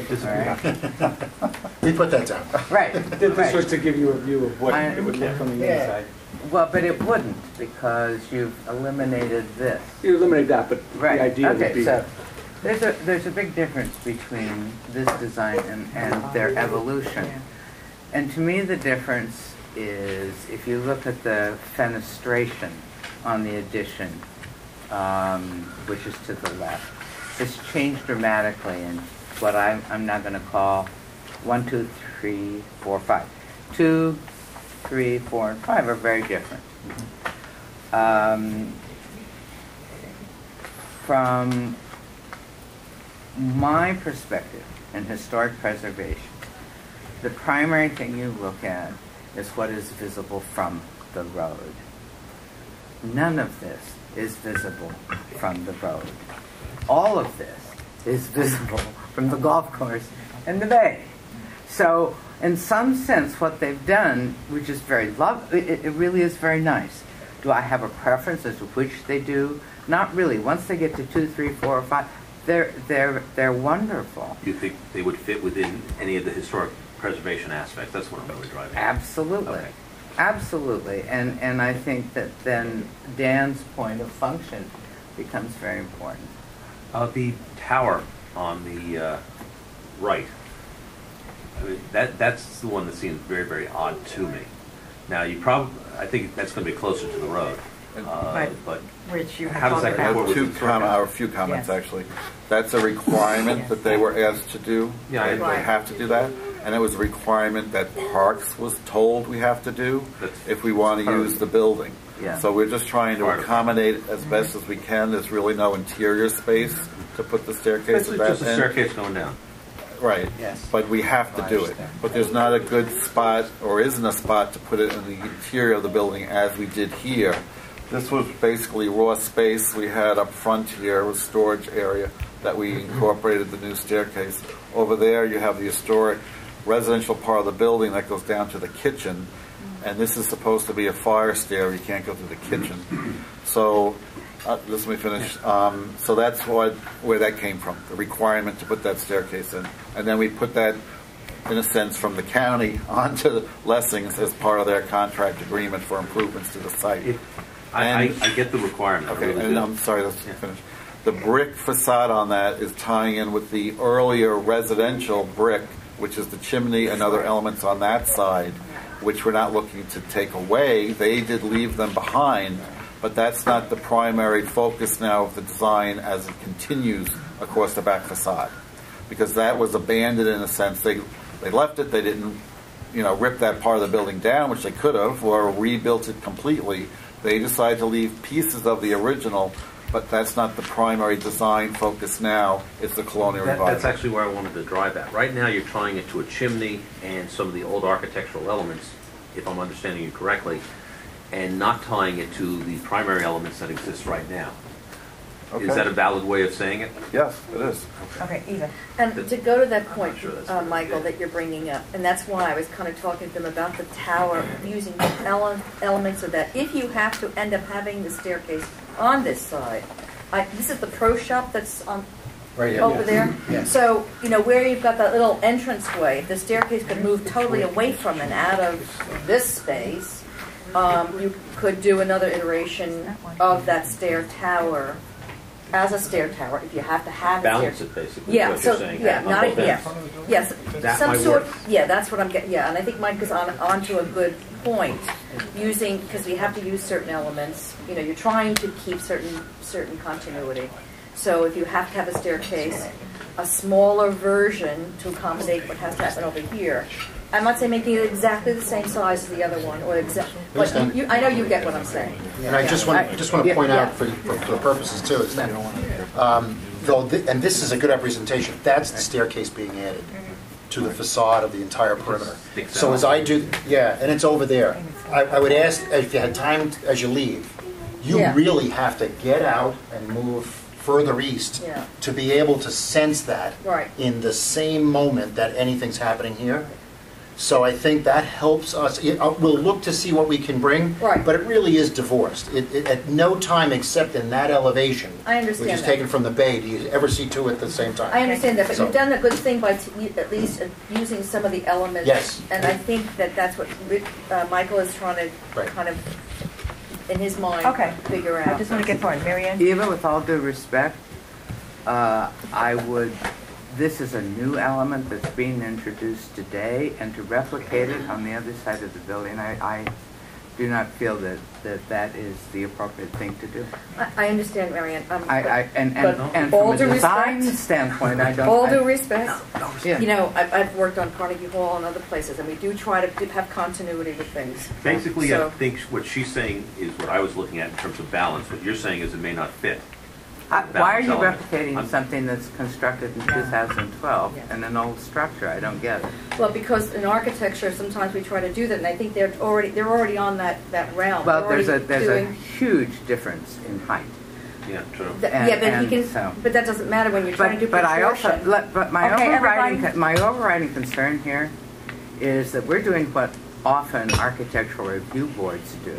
We put that down. Right. This was to give you a view of what it would look from the inside. Well, but it wouldn't, because you've eliminated this. You eliminate that, but Right. the idea would be... So there's a big difference between this design and their evolution. And to me, the difference is, if you look at the fenestration on the addition, which is to the left, it's changed dramatically in what I'm now going to call 1, 2, 3, 4, 5. 2, 3, 4, and 5 are very different. From my perspective in historic preservation, the primary thing you look at is what is visible from the road. None of this is visible from the road. All of this is visible from the golf course and the bay. So, in some sense, what they've done, which is very lovely, it really is very nice. Do I have a preference as to which they do? Not really. Once they get to 2, 3, 4, or 5, they're wonderful. Do you think they would fit within any of the historic preservation aspects? That's what I'm really driving at. Absolutely. Okay. Absolutely. And I think that then Dan's point of function becomes very important. The tower on the right, I mean, that's the one that seems very, very odd to me. Now, I think that's going to be closer to the road. But Rich, you how does that I compare have with a few comments, Yes. actually. That's a requirement that they were asked to do. Yeah, They have to do that. And it was a requirement that Parks was told we have to do if we want to use the building. Yeah. So we're just trying to accommodate as best as we can. There's really no interior space to put the staircase at It's that just a end. staircase going down. Right. Yes. But we have to do it. But there's not a good spot, or isn't a spot, to put it in the interior of the building as we did here. This was basically raw space we had up front here, was storage area that we incorporated the new staircase. Over there you have the historic residential part of the building that goes down to the kitchen, and this is supposed to be a fire stair. You can't go through the kitchen. So, let me finish. So that's where that came from, the requirement to put that staircase in. And then we put that, in a sense, from the county onto Lessings as part of their contract agreement for improvements to the site. I get the requirement. Okay, really and do. I'm sorry, let's finish. The brick facade on that is tying in with the earlier residential brick, which is the chimney and other elements on that side, which we're not looking to take away. They did leave them behind, but that's not the primary focus now of the design as it continues across the back facade, because that was abandoned in a sense. They left it. They didn't, rip that part of the building down, which they could have, or rebuilt it completely. They decided to leave pieces of the original, but that's not the primary design focus now. It's the colonial revival. That's actually where I wanted to drive at. Right now, you're tying it to a chimney and some of the old architectural elements, if I'm understanding you correctly, and not tying it to the primary elements that exist right now. Okay. Is that a valid way of saying it? Yes, it is. Okay, Eva. And to go to that point, sure that's Michael, that you're bringing up, and that's why I was kind of talking to them about the tower, using elements of that. If you have to end up having the staircase on this side, this is the pro shop that's on Right here. over there. Yes. So, where you've got that little entranceway, if the staircase could move totally away from and out of this space, you could do another iteration of that stair tower as a stair tower, if you have to have Balance a it, stair. basically, Yeah, is what so, you're saying. yeah, on not, both yeah, ends. yes, That some might sort, work. yeah, that's what I'm getting, yeah, and I think Mike is on to a good point, because we have to use certain elements, you're trying to keep certain continuity. So if you have to have a staircase, a smaller version to accommodate what has to happen over here. I'm not saying making it exactly the same size as the other one, or but I know you get what I'm saying. And I just want to point out for the purposes too, is that and this is a good representation. That's the staircase being added. to the facade of the entire perimeter. Sticks So out. as I do, yeah, and it's over there. I would ask, if you had time as you leave, you Yeah. really have to get out and move further east Yeah. to be able to sense that Right. in the same moment that anything's happening here. So I think that helps us. We'll look to see what we can bring, Right. but it really is divorced. At no time except in that elevation, I understand which is that. taken from the bay, do you ever see two at the same time. I understand that, but So- you've done a good thing by at least using some of the elements. Yes. And I think that that's what Michael is trying to Right. kind of, in his mind, Okay. figure out. I just want to get forward. Mary Ann? Eva, with all due respect, this is a new element that's being introduced today, and to replicate it on the other side of the building, I do not feel that is the appropriate thing to do. I understand, Marianne. And all from a due design respect- standpoint, I don't. All due respect, Yeah. you know, I've worked on Carnegie Hall and other places, and we do try to have continuity with things. Basically, I So- think what she's saying is what I was looking at in terms of balance. What you're saying is it may not fit. Why are you Balance replicating element. something that's constructed in 2012 in an old structure? I don't get it. Well, because in architecture, sometimes we try to do that, and I think they're already on that realm. Well, They're there's a already doing- huge difference in height. Yeah, true. Yeah, but And he can. so- But that doesn't matter when you're trying to do But I also, proportion. but my Okay, my overriding concern here is that we're doing what often architectural review boards do,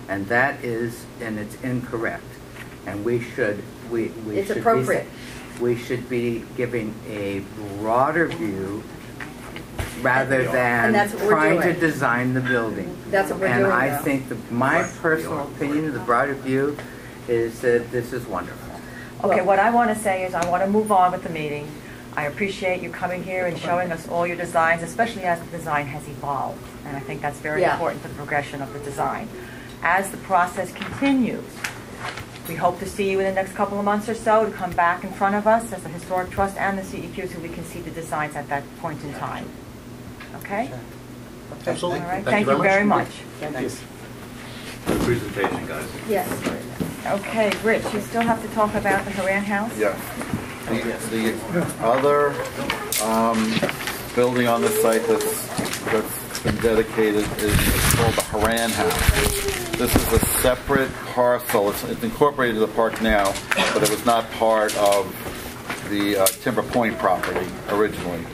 and that is, and it's incorrect. And we should It's should appropriate. we should be giving a broader view rather than And that's what we're trying to doing. design the building. That's what we're and doing I now. think my personal opinion of the broader view is that this is wonderful. Okay, what I want to say is I want to move on with the meeting. I appreciate you coming here and showing us all your designs, especially as the design has evolved. And I think that's very Yeah. important for the progression of the design. As the process continues, we hope to see you in the next couple of months or so to come back in front of us as the Historic Trust and the CEQ so we can see the designs at that point in time. Okay? Absolutely. All right. Thank you very much. Thanks. Good presentation, guys. Yes. Okay, Rich, you still have to talk about the Haran House? Yeah. The other building on the site that's been dedicated is called the Haran House. This is a separate parcel. It's incorporated into the park now, but it was not part of the Timber Point property originally.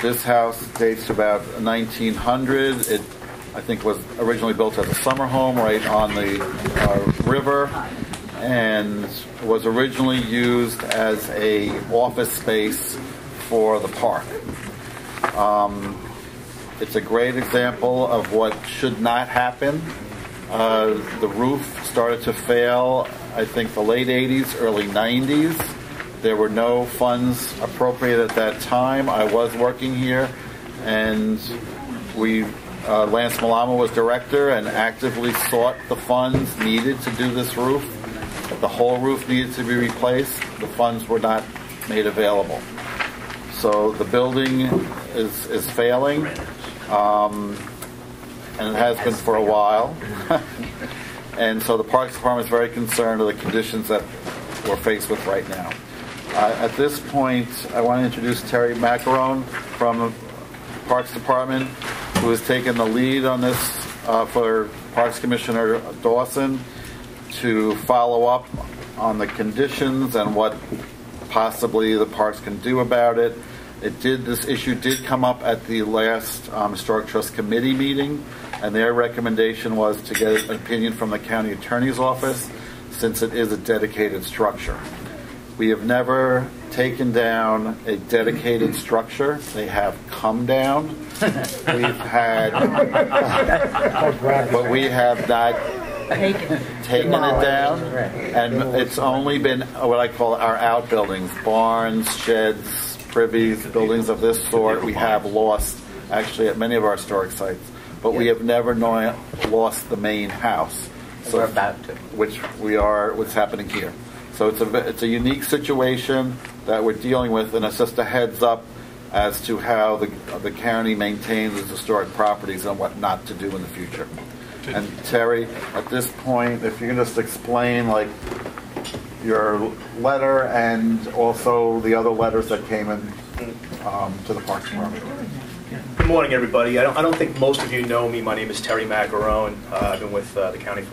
This house dates to about 1900. It, I think, was originally built as a summer home right on the river, and was originally used as a office space for the park. It's a great example of what should not happen. The roof started to fail, I think, the late 80s, early 90s. There were no funds appropriate at that time. I was working here, and Lance Malama was director and actively sought the funds needed to do this roof. The whole roof needed to be replaced. The funds were not made available. So the building is failing, and it has been for a while. And so the Parks Department is very concerned of the conditions that we're faced with right now. At this point, I want to introduce Terry Macaron from the Parks Department, who has taken the lead on this for Parks Commissioner Dawson to follow up on the conditions and what possibly the parks can do about it. This issue did come up at the last Historic Trust Committee meeting, and their recommendation was to get an opinion from the County Attorney's Office, since it is a dedicated structure. We have never taken down a dedicated structure. They have come down. We've had, but we have not taken it down. And it's only been what I call our outbuildings, barns, sheds, privies, buildings of this sort. We have lost, actually, at many of our historic sites. But we have never lost the main house. So, we're about to. Which we are, what's happening here. So it's a unique situation that we're dealing with, and it's just a heads up as to how the county maintains its historic properties and what not to do in the future. And Terry, at this point, if you can just explain like your letter and also the other letters that came in to the Parks Department. Good morning, everybody. I don't think most of you know me. My name is Terry Macarone. I've been with the county for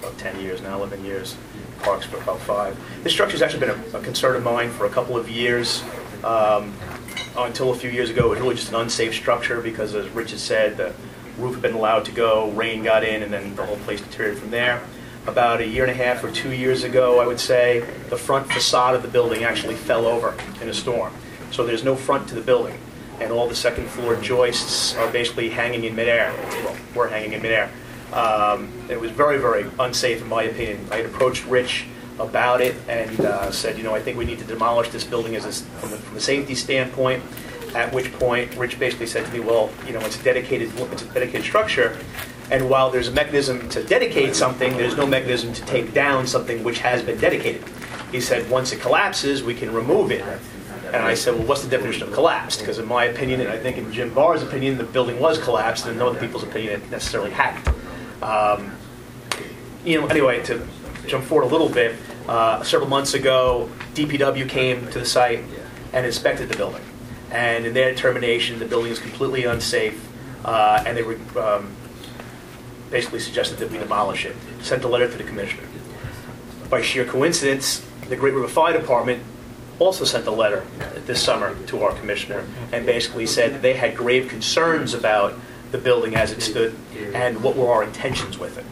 about 10 years now, 11 years. Parks for about 5. This structure's actually been a concern of mine for a couple of years. Until a few years ago, it was really just an unsafe structure because, as Rich has said, the roof had been allowed to go, rain got in, and then the whole place deteriorated from there. About a year and a half or 2 years ago, I would say, the front facade of the building actually fell over in a storm. So there's no front to the building, and all the second floor joists are basically hanging in midair. Well, were hanging in midair. It was very, very unsafe in my opinion. I had approached Rich about it and said, I think we need to demolish this building from a safety standpoint. At which point, Rich basically said to me, well, it's a dedicated structure, and while there's a mechanism to dedicate something, there's no mechanism to take down something which has been dedicated. He said, once it collapses, we can remove it. And I said, well, what's the definition of collapsed? Because in my opinion, and I think in Jim Barr's opinion, the building was collapsed, and in other people's opinion, it necessarily hadn't. Anyway, to jump forward a little bit, several months ago, DPW came to the site and inspected the building. And in their determination, the building is completely unsafe, and they basically suggested that we demolish it. Sent a letter to the commissioner. By sheer coincidence, the Great River Fire Department also sent a letter this summer to our commissioner and basically said that they had grave concerns about the building as it stood and what were our intentions with it.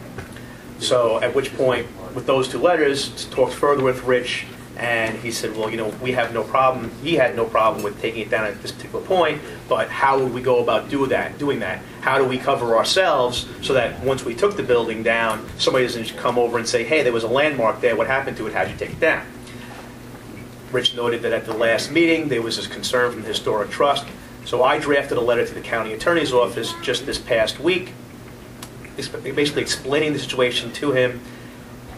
So at which point, with those 2 letters, talked further with Rich, and he said, well, we have no problem. He had no problem with taking it down at this particular point, but how would we go about doing that? How do we cover ourselves so that once we took the building down, somebody doesn't come over and say, hey, there was a landmark there, what happened to it, how'd you take it down? Rich noted that at the last meeting, there was this concern from the Historic Trust, so I drafted a letter to the county attorney's office just this past week, basically explaining the situation to him,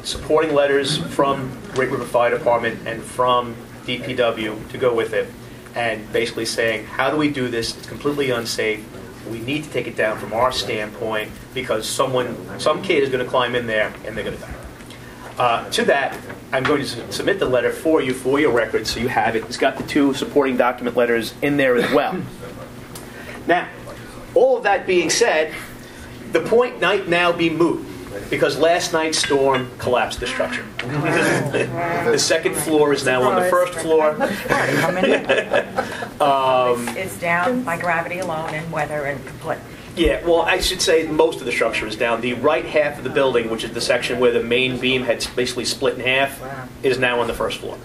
supporting letters from Great River Fire Department and from DPW to go with it, and basically saying, how do we do this? It's completely unsafe. We need to take it down from our standpoint because some kid is going to climb in there and they're going to die. To that, I'm going to submit the letter for you for your records so you have it. It's got the 2 supporting document letters in there as well. Now, all of that being said, the point might now be moot because last night's storm collapsed the structure. The second floor is now on the first floor. It's down by gravity alone and weather and complete. Yeah, well, I should say most of the structure is down. The right half of the building, which is the section where the main beam had basically split in half, is now on the first floor.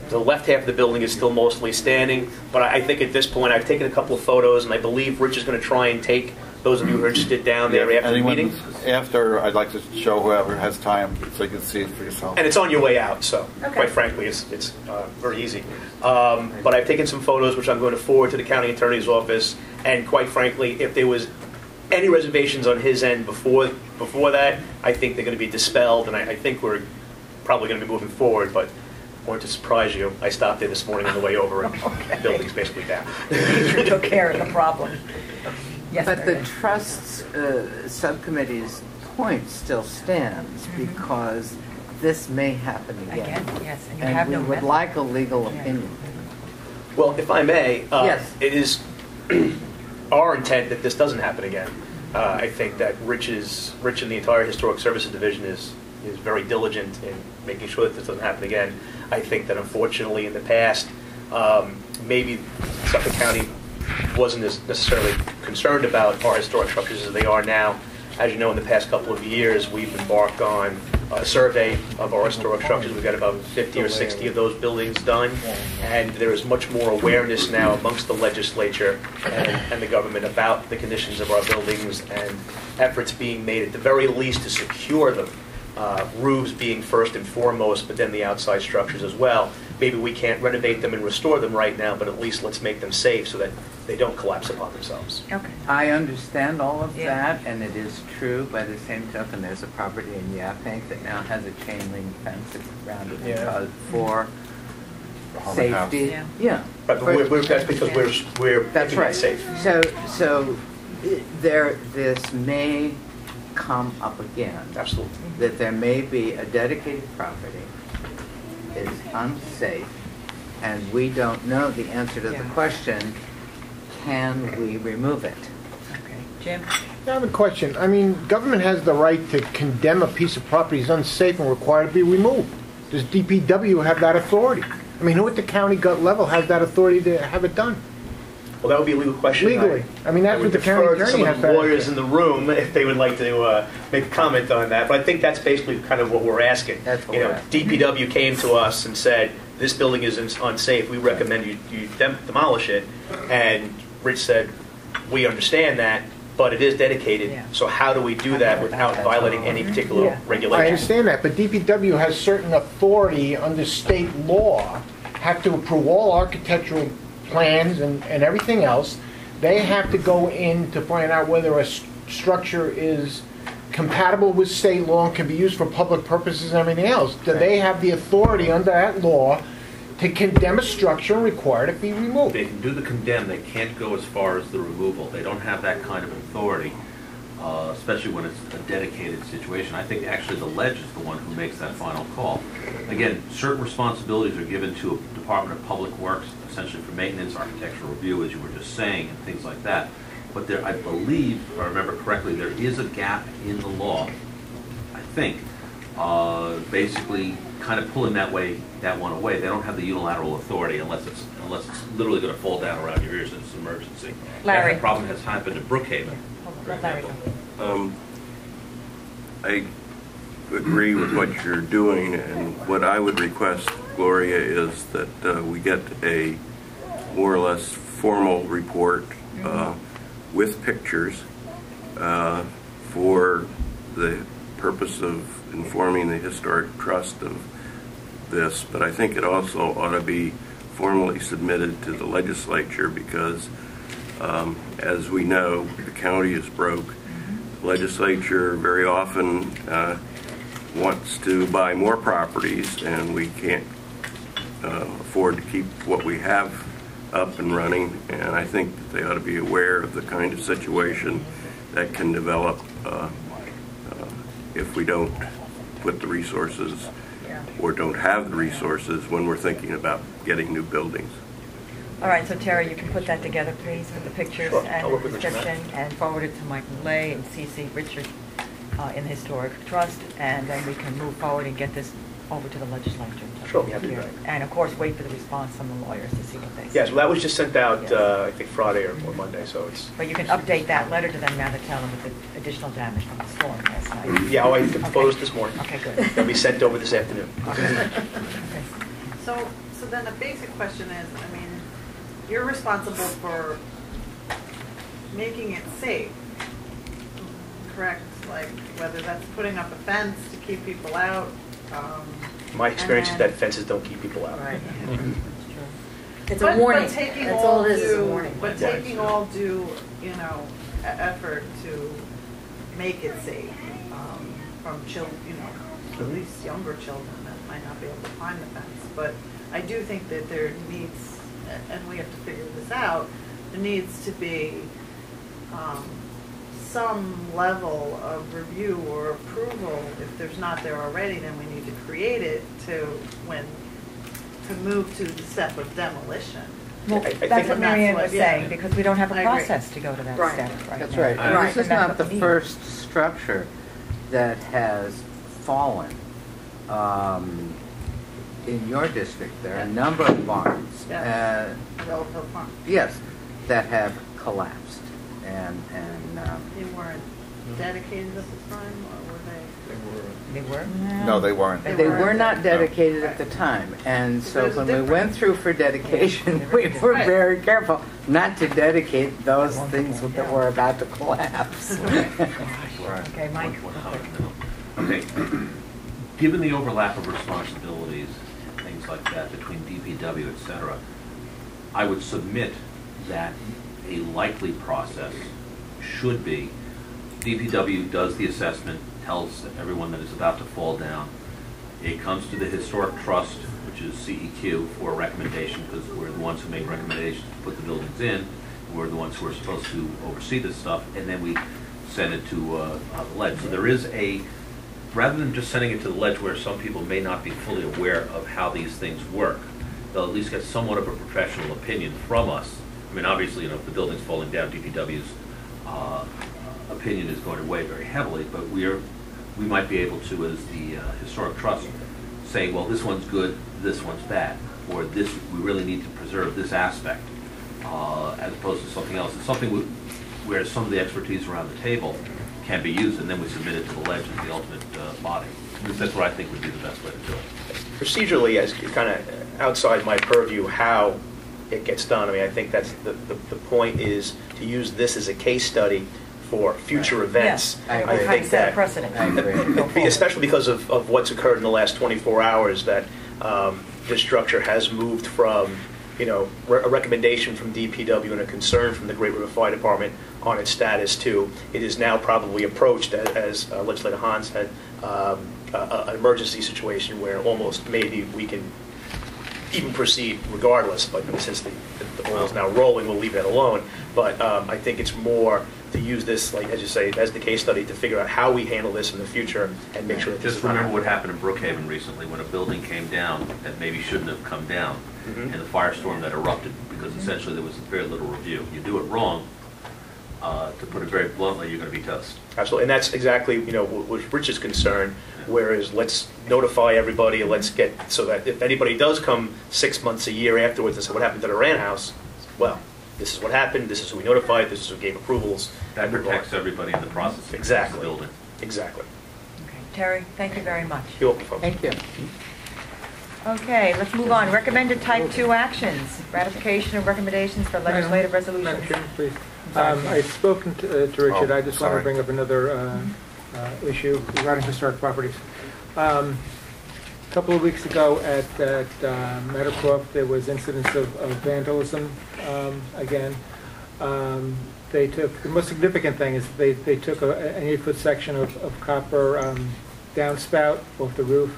The left half of the building is still mostly standing, but I think at this point I've taken a couple of photos, and I believe Rich is going to try and take those of you who are interested down there after the meeting. After, I'd like to show whoever has time so you can see it for yourself. And it's on your way out, so quite frankly, it's very easy. But I've taken some photos, which I'm going to forward to the county attorney's office, and quite frankly, if there was any reservations on his end before that, I think they're going to be dispelled, and I think we're probably going to be moving forward, but I wanted to surprise you. I stopped there this morning on the way over, and the building's basically down. You took care of the problem. Yes, but the trust's subcommittee's point still stands because this may happen again. Yes, and you have we would like a legal opinion. Well, if I may, yes. It is our intent that this doesn't happen again. I think that Rich and the entire Historic Services Division is very diligent in making sure that this doesn't happen again. I think that unfortunately in the past, maybe Suffolk County wasn't as necessarily concerned about our historic structures as they are now. As you know, in the past couple of years, we've embarked on a survey of our historic structures. We've got about 50 or 60 of those buildings done, and there is much more awareness now amongst the legislature and the government about the conditions of our buildings and efforts being made at the very least to secure them. Roofs being first and foremost, but then the outside structures as well. Maybe we can't renovate them and restore them right now, but at least let's make them safe so that they don't collapse upon themselves. Okay. I understand all of that, and it is true. By the same token, there's a property in Yaphank that now has a chain link fence around it for safety. Yeah. Right, but that's because we're that's right. Safe. So this may come up again. Absolutely. That there may be a dedicated property is unsafe, and we don't know the answer to the question, can we remove it? Okay, Jim? I have a question. I mean, government has the right to condemn a piece of property as unsafe and require it to be removed. Does DPW have that authority? I mean, who at the county gut level has that authority to have it done? Well, that would be a legal question. Legally. I mean, that's what the county would defer to attorney some has of to the answer. lawyers in the room if they would like to make a comment on that. But I think that's basically kind of what we're asking. That's what you we're know, asking. DPW came to us and said, this building is unsafe. We recommend you demolish it. And Rich said, we understand that, but it is dedicated. Yeah. So how do we do that without violating any particular Yeah. regulation? I understand that, but DPW has certain authority under state law, have to approve all architectural plans and everything else. They have to go in to find out whether a structure is compatible with state law and can be used for public purposes and everything else. Do they have the authority under that law to condemn a structure and require it to be removed? They can do the condemn, they can't go as far as the removal. They don't have that kind of authority, especially when it's a dedicated situation. I think actually the ledge is the one who makes that final call. Again, certain responsibilities are given to a Department of Public Works, essentially for maintenance, architectural review, as you were just saying, and things like that. But there, I believe, if I remember correctly, there is a gap in the law, I think, basically kind of pulling that one away. They don't have the unilateral authority unless it's literally going to fall down around your ears and it's an emergency. Larry. That problem has happened in Brookhaven, for Larry. example. I agree with what you're doing, and what I would request, Gloria, is that we get a more or less formal report with pictures for the purpose of informing the Historic Trust of this, but I think it also ought to be formally submitted to the legislature because, as we know, the county is broke. The legislature very often wants to buy more properties, and we can't afford to keep what we have up and running, and I think that they ought to be aware of the kind of situation that can develop if we don't put the resources or don't have the resources when we're thinking about getting new buildings. All right, so Terry, you can put that together, please, with the pictures Sure. I'll and work the with Richard on that. description, and forward it to Michael Lay and CC Richard in the Historic Trust, and then we can move forward and get this over to the legislature. Sure, we have to do that. And of course, wait for the response from the lawyers to see what they say. Yes, well, that was just sent out, Yes. I think Friday or Monday, so it's... But you can update that letter to them now to tell them with the additional damage from the storm last night. Yeah, I took the photos this morning. Okay, good. They'll be sent over this afternoon. So then the basic question is, I mean, you're responsible for making it safe, correct? Like whether that's putting up a fence to keep people out. My experience is and that fences don't keep people out. Right. It's a warning. But taking That's all it is a due- warning. But Yeah. taking all due, effort to make it safe from children, at least younger children that might not be able to climb the fence. But I do think that there needs, and we have to figure this out, there needs to be some level of review or approval. If there's not there already, then we need to create it to move to the step of demolition. Well, I think that's what Mary Ann that's was what- yeah. saying, because we don't have a I agree. process to go to that Right. step right That's now. right. And Right. this is And that's not the what we need. first structure that has fallen in your district. There are a number of barns. Yeah. Yellow Hill Farm. Yes, that have collapsed. And They weren't dedicated at the time, or were they? They were? No, they weren't. they were not dedicated at the time. And so There's a when we went difference. through for dedication, we were Right. very careful not to dedicate those things that were about to collapse. Okay, Mike. Okay. Given the overlap of responsibilities, things like that between DPW, et cetera, I would submit that a likely process should be DPW does the assessment, tells everyone that it's about to fall down. It comes to the Historic Trust, which is CEQ, for a recommendation, because we're the ones who make recommendations to put the buildings in. We're the ones who are supposed to oversee this stuff, and then we send it to the ledge. So there is a, rather than just sending it to the ledge where some people may not be fully aware of how these things work, they'll at least get somewhat of a professional opinion from us I mean, obviously, if the building's falling down, DPW's opinion is going to weigh very heavily, but we might be able to, as the Historic Trust, say, well, this one's good, this one's bad, or this, we really need to preserve this aspect, as opposed to something else. It's something where some of the expertise around the table can be used, and then we submit it to the ledge as the ultimate body. That's what I think would be the best way to do it. Procedurally, as kind of outside my purview, how it gets done. I mean, I think that's the point is to use this as a case study for future events. Yes, I think set a precedent. Especially because of what's occurred in the last 24 hours, that this structure has moved from, a recommendation from DPW and a concern from the Great River Fire Department on its status to it is now probably approached as Legislator Hans had an emergency situation where almost maybe we can even proceed regardless, but since the ball is now rolling, we'll leave that alone. But I think it's more to use this, like as you say, as the case study to figure out how we handle this in the future and make sure that just remember what happened in Brookhaven recently when a building came down that maybe shouldn't have come down, and the firestorm that erupted because essentially there was very little review. You do it wrong, to put it very bluntly, you're going to be toast. Absolutely, and that's exactly what Rich is concerned. Whereas let's notify everybody, let's get so that if anybody does come 6 months, a year afterwards and say what happened to the Rand House, well, this is what happened. This is who we notified. This is who gave approvals. That protects everybody in the process. Exactly. Of the building. Exactly. Okay. Terry, thank you very much. You're welcome, folks. Thank you. Okay, let's move on. Recommended type 2 actions. Ratification of recommendations for legislative resolutions. Madam Chairman, please. I've spoken to Richard. I just want to bring up another issue regarding historic properties. A couple of weeks ago at Meadowcroft, there was incidents of vandalism again. They took, the most significant thing is they took an 8-foot section of copper downspout off the roof.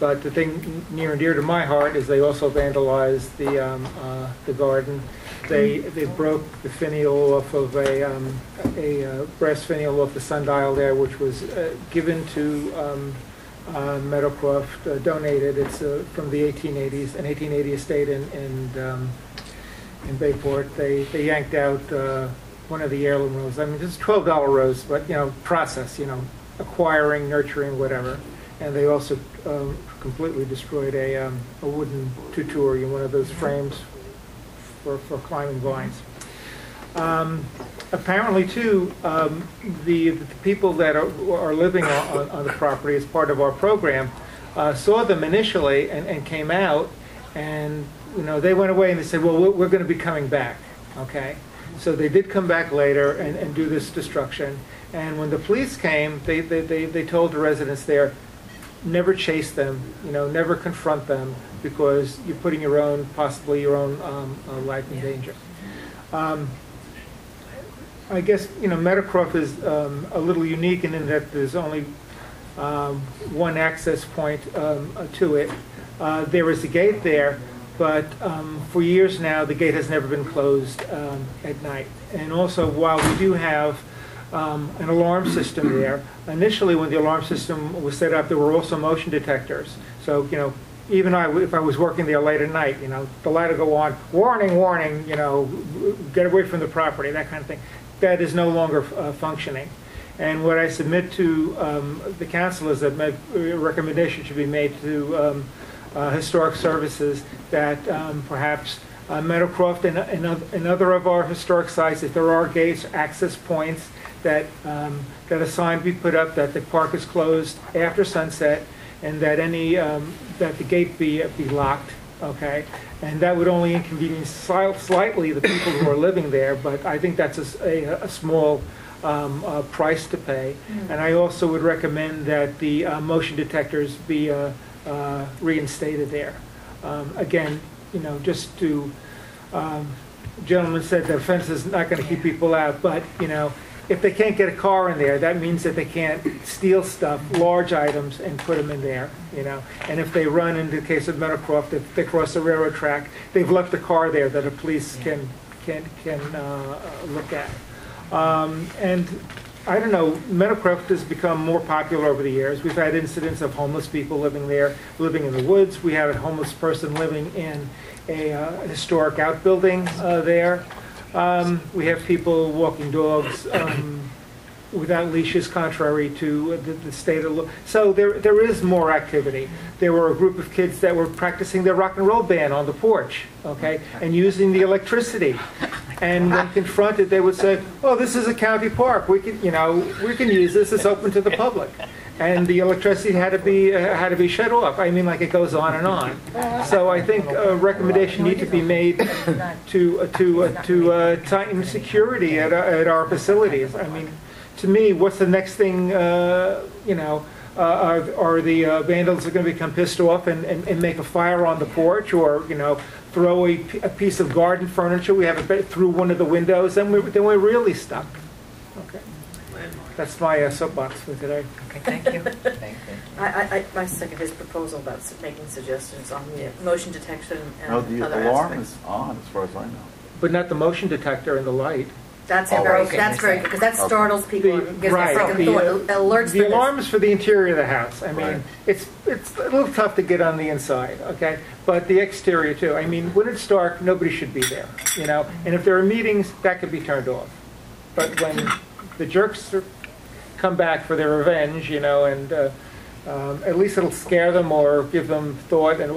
But the thing near and dear to my heart is they also vandalized the garden. They broke the finial off of a brass finial off the sundial there, which was given to Meadowcroft, donated. It's from the 1880s, an 1880 estate in Bayport. They yanked out one of the heirloom roses. I mean, it's a $12 rose, but process, acquiring, nurturing, whatever. And they also completely destroyed a wooden tutori in one of those frames for climbing vines. Apparently, too, the people that are living on the property as part of our program saw them initially and came out, and they went away and they said, well, we're going to be coming back, okay? So they did come back later and do this destruction. And when the police came, they told the residents there, never chase them, never confront them, because you're putting possibly your own life in danger. I guess, Meadowcroft is a little unique in that there's only one access point to it. There is a gate there, but for years now, the gate has never been closed at night. And also, while we do have an alarm system there. Initially, when the alarm system was set up, there were also motion detectors. So, even if I was working there late at night, the light would go on, warning, warning, get away from the property, that kind of thing. That is no longer functioning. And what I submit to the council is that a recommendation should be made to Historic Services that perhaps Meadowcroft and other of our historic sites, if there are gates, access points, that a sign be put up that the park is closed after sunset, and that that the gate be locked. Okay, and that would only inconvenience slightly the people who are living there, but I think that's a small price to pay. And I also would recommend that the motion detectors be reinstated there. Again, just to gentleman said the fence is not going to keep people out, but if they can't get a car in there, that means that they can't steal stuff, large items, and put them in there, And if they run, in the case of Meadowcroft, if they cross the railroad track, they've left the car there that the police can look at. And I don't know, Meadowcroft has become more popular over the years. We've had incidents of homeless people living there, living in the woods. We have a homeless person living in a historic outbuilding there. We have people walking dogs without leashes, contrary to the state of law. So there is more activity. There were a group of kids that were practicing their rock and roll band on the porch, okay, and using the electricity. And when confronted, they would say, "Oh, this is a county park. We can use this. It's open to the public." And the electricity had to be shut off. I mean, like, it goes on and on. So I think a recommendation need to be made to tighten security at our facilities. I mean, to me, what's the next thing? Are the vandals are going to become pissed off and make a fire on the porch, or throw a piece of garden furniture we have through one of the windows? Then we're really stuck. Okay. That's my soapbox for today. Okay, thank you. Thank you. I second his proposal about making suggestions on the motion detection and the other alarm aspects. is on, as far as I know. But not the motion detector and the light. That's very good, because that startles people and gives them a second thought. It alerts the alarm is for the interior of the house. I mean, it's a little tough to get on the inside, okay? But the exterior too. I mean, when it's dark, nobody should be there, And if there are meetings, that could be turned off. But when the jerks come back for their revenge, and at least it'll scare them or give them thought and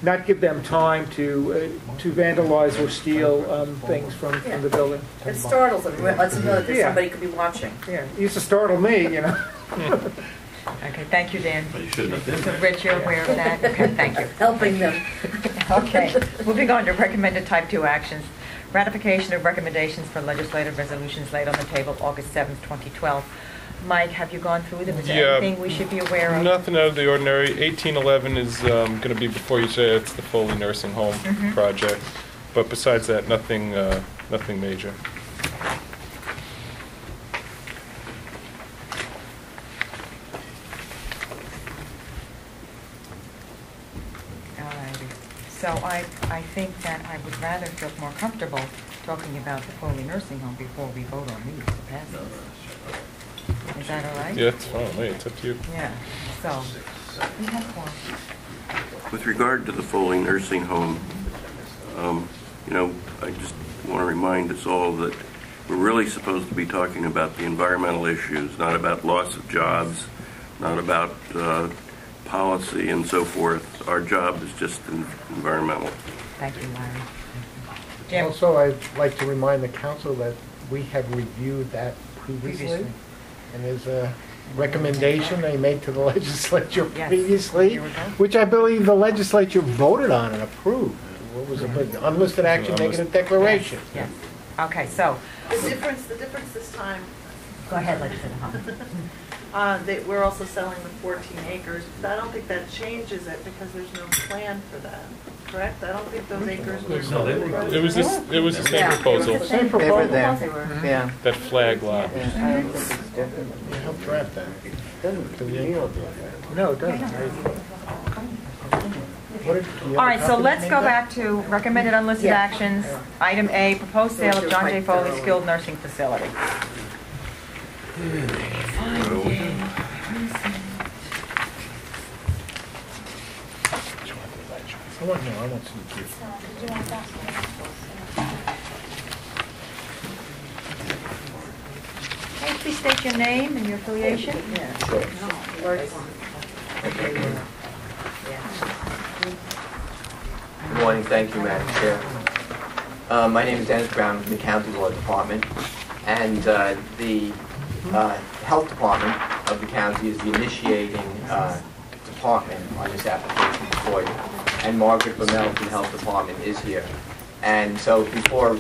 not give them time to vandalize or steal things from the building. It startles them. It lets them know that somebody could be watching. Yeah, it used to startle me, Okay, thank you, Dan. But you shouldn't have been So, there. Rich, you're aware of that? Okay, thank you. Helping them. Okay, moving on to recommended type 2 actions. Ratification of recommendations for legislative resolutions laid on the table August 7th, 2012. Mike, have you gone through them? Is there anything we should be aware of? Nothing out of the ordinary. 1811 is going to be before you say it's the Foley Nursing Home project. But besides that, nothing major. Alrighty. So I think that I would rather feel more comfortable talking about the Foley Nursing Home before we vote on these to pass these. Is that all right? Yeah, it's fine. It's up to you. Yeah. So we have one. With regard to the Foley Nursing Home, I just want to remind us all that we're really supposed to be talking about the environmental issues, not about loss of jobs, not about policy and so forth. Our job is just environmental. Thank you, Larry. Jim? Also, I'd like to remind the council that we have reviewed that previously. And there's a recommendation they made to the legislature previously, which I believe the legislature voted on and approved. What was it? Unlisted action, negative declaration. Yes. Okay, so. The difference this time. Go ahead, Legislator. We're also selling the 14 acres, but I don't think that changes it because there's no plan for that. Correct? I don't think those acres were. No, they were. It was the same proposal. Same proposal. Yeah. That flag lot. I don't think it's different. You helped draft that. No, it doesn't. All right, so let's go back to recommended unlisted actions. Item A, proposed sale of John J. Foley Skilled Nursing Facility. I want to see the kids. Hey, please state your name and your affiliation. Good morning. Thank you, Madam Chair. My name is Dennis Brown from the County Law Department, and the Health Department of the county is the initiating department on this application before you. And Margaret Bummel from the Health Department is here. And so before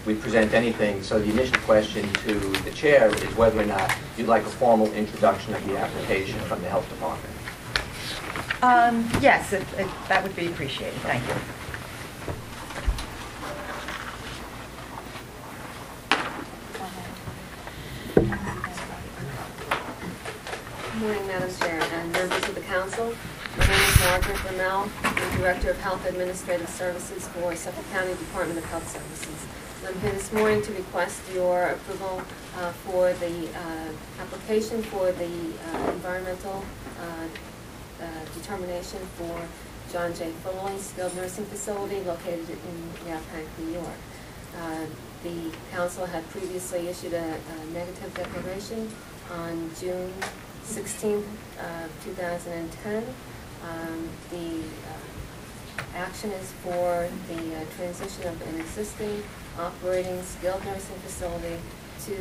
we present anything, so the initial question to the chair is whether or not you'd like a formal introduction of the application from the Health Department. Yes, that would be appreciated. Thank you. Good morning, Madam Chair and members of the council. My name is Margaret Bummel. I'm Director of Health Administrative Services for Suffolk County Department of Health Services. I'm here this morning to request your approval for the application for the environmental determination for John J. Foley Skilled Nursing Facility located in Yaphank, New York. The council had previously issued a negative declaration on June 16, 2010. The action is for the transition of an existing operating skilled nursing facility to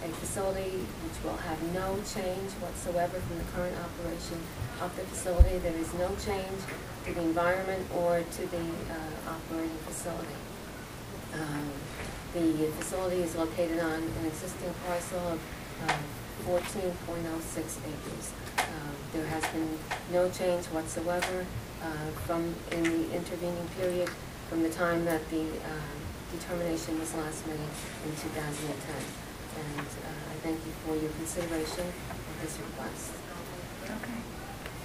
a facility which will have no change whatsoever from the current operation of the facility. There is no change to the environment or to the operating facility. The facility is located on an existing parcel of 14.06 acres. There has been no change whatsoever in the intervening period from the time that the determination was last made in 2010. And I thank you for your consideration of this request. Okay.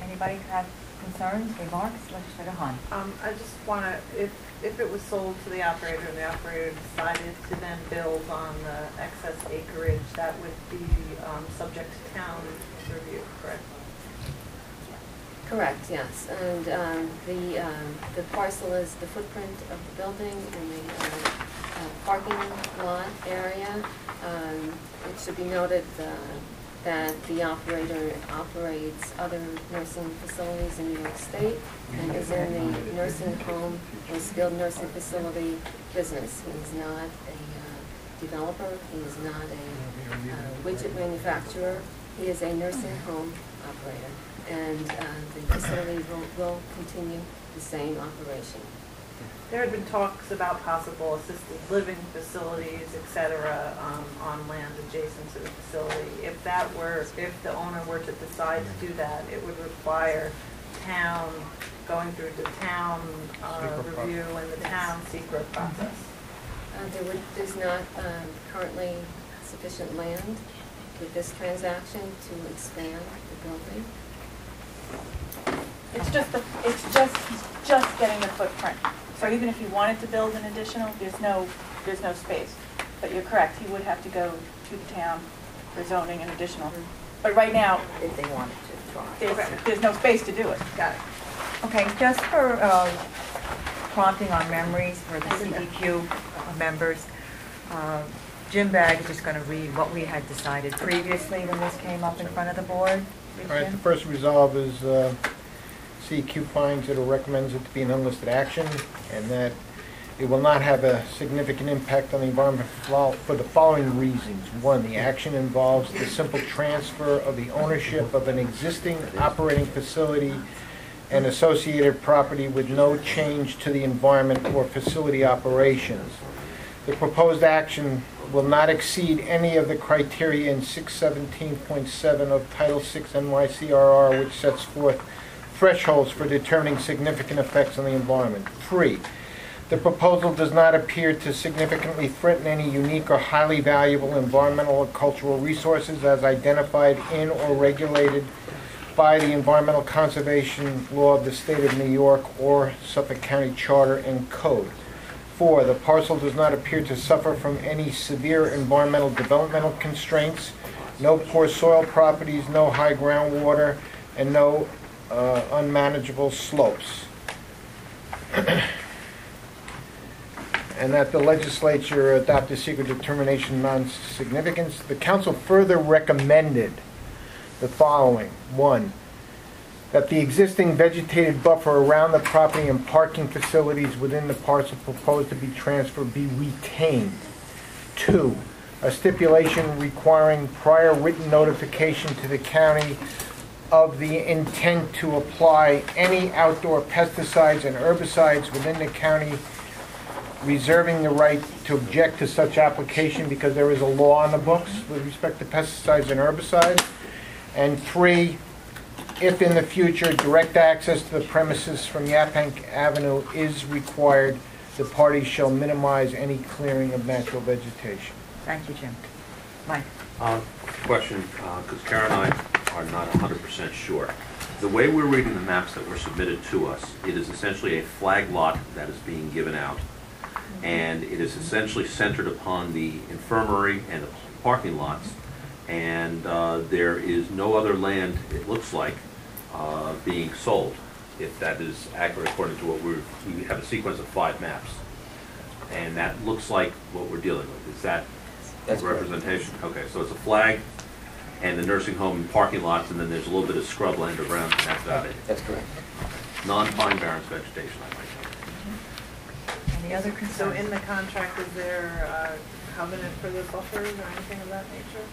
Anybody have concerns, remarks? Legislator Hahn. I just want to, if it was sold to the operator and the operator decided to then build on the excess acreage, that would be subject to town review, correct? Correct, yes. And the parcel is the footprint of the building and the parking lot area. It should be noted that the operator operates other nursing facilities in New York State and is in the nursing home or skilled nursing facility business. He is not a developer. He is not a widget manufacturer. He is a nursing home operator. And the facility will continue the same operation. There had been talks about possible assisted living facilities, et cetera, on land adjacent to the facility. If the owner were to decide to do that, it would require town, going through the town review and the town secret process. There's not currently sufficient land with this transaction to expand the building. It's just getting the footprint. So even if you wanted to build an additional, there's no space. But you're correct, he would have to go to the town for zoning and additional. But right now, If they wanted to. there's no space to do it. Got it. Okay, just for prompting our memories for the CEQ members, Jim Bagg is just going to read what we had decided previously when this came up in front of the board. All right, the first resolve is CEQ finds it or recommends it to be an unlisted action, and that it will not have a significant impact on the environment for the following reasons. One, the action involves the simple transfer of the ownership of an existing operating facility and associated property with no change to the environment or facility operations. The proposed action will not exceed any of the criteria in 617.7 of Title VI NYCRR, which sets forth thresholds for determining significant effects on the environment. 3, the proposal does not appear to significantly threaten any unique or highly valuable environmental or cultural resources as identified in or regulated by the Environmental Conservation Law of the State of New York or Suffolk County Charter and Code. 4, the parcel does not appear to suffer from any severe environmental developmental constraints, no poor soil properties, no high groundwater, and no unmanageable slopes. And that the legislature adopt a secret determination of non-significance. The council further recommended the following. 1, that the existing vegetated buffer around the property and parking facilities within the parcel proposed to be transferred be retained. 2, a stipulation requiring prior written notification to the county of the intent to apply any outdoor pesticides and herbicides within the county, reserving the right to object to such application because there is a law on the books with respect to pesticides and herbicides. And 3, if in the future direct access to the premises from Yaphank Avenue is required, the parties shall minimize any clearing of natural vegetation. Thank you, Jim. Mike. Question, because Karen and I are not 100% sure. The way we're reading the maps that were submitted to us, it is essentially a flag lot that is being given out. And it is essentially centered upon the infirmary and the parking lots. And there is no other land, it looks like, being sold. if that is accurate according to what we have a sequence of 5 maps. And that looks like what we're dealing with. Is that That's representation? Okay, so it's a flag and the nursing home parking lots, and then there's a little bit of scrub land around, and that's about it. That's correct. Non-pine barrens vegetation, I might Any other So concerns? in the contract, is there a covenant for the buffers or anything of that nature?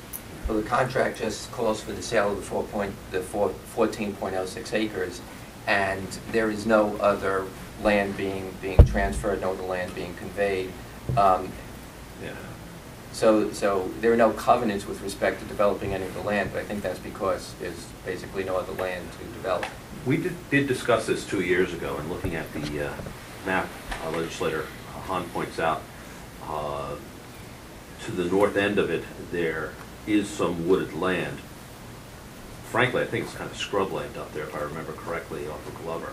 Well, the contract just calls for the sale of the 14.06 acres, and there is no other land being transferred, no other land being conveyed. Yeah. So there are no covenants with respect to developing any of the land, but I think that's because there's basically no other land to develop. We did discuss this 2 years ago, and looking at the map legislator Hahn points out, to the north end of it, there is some wooded land. Frankly, I think it's kind of scrubland up there, if I remember correctly, off of Glover.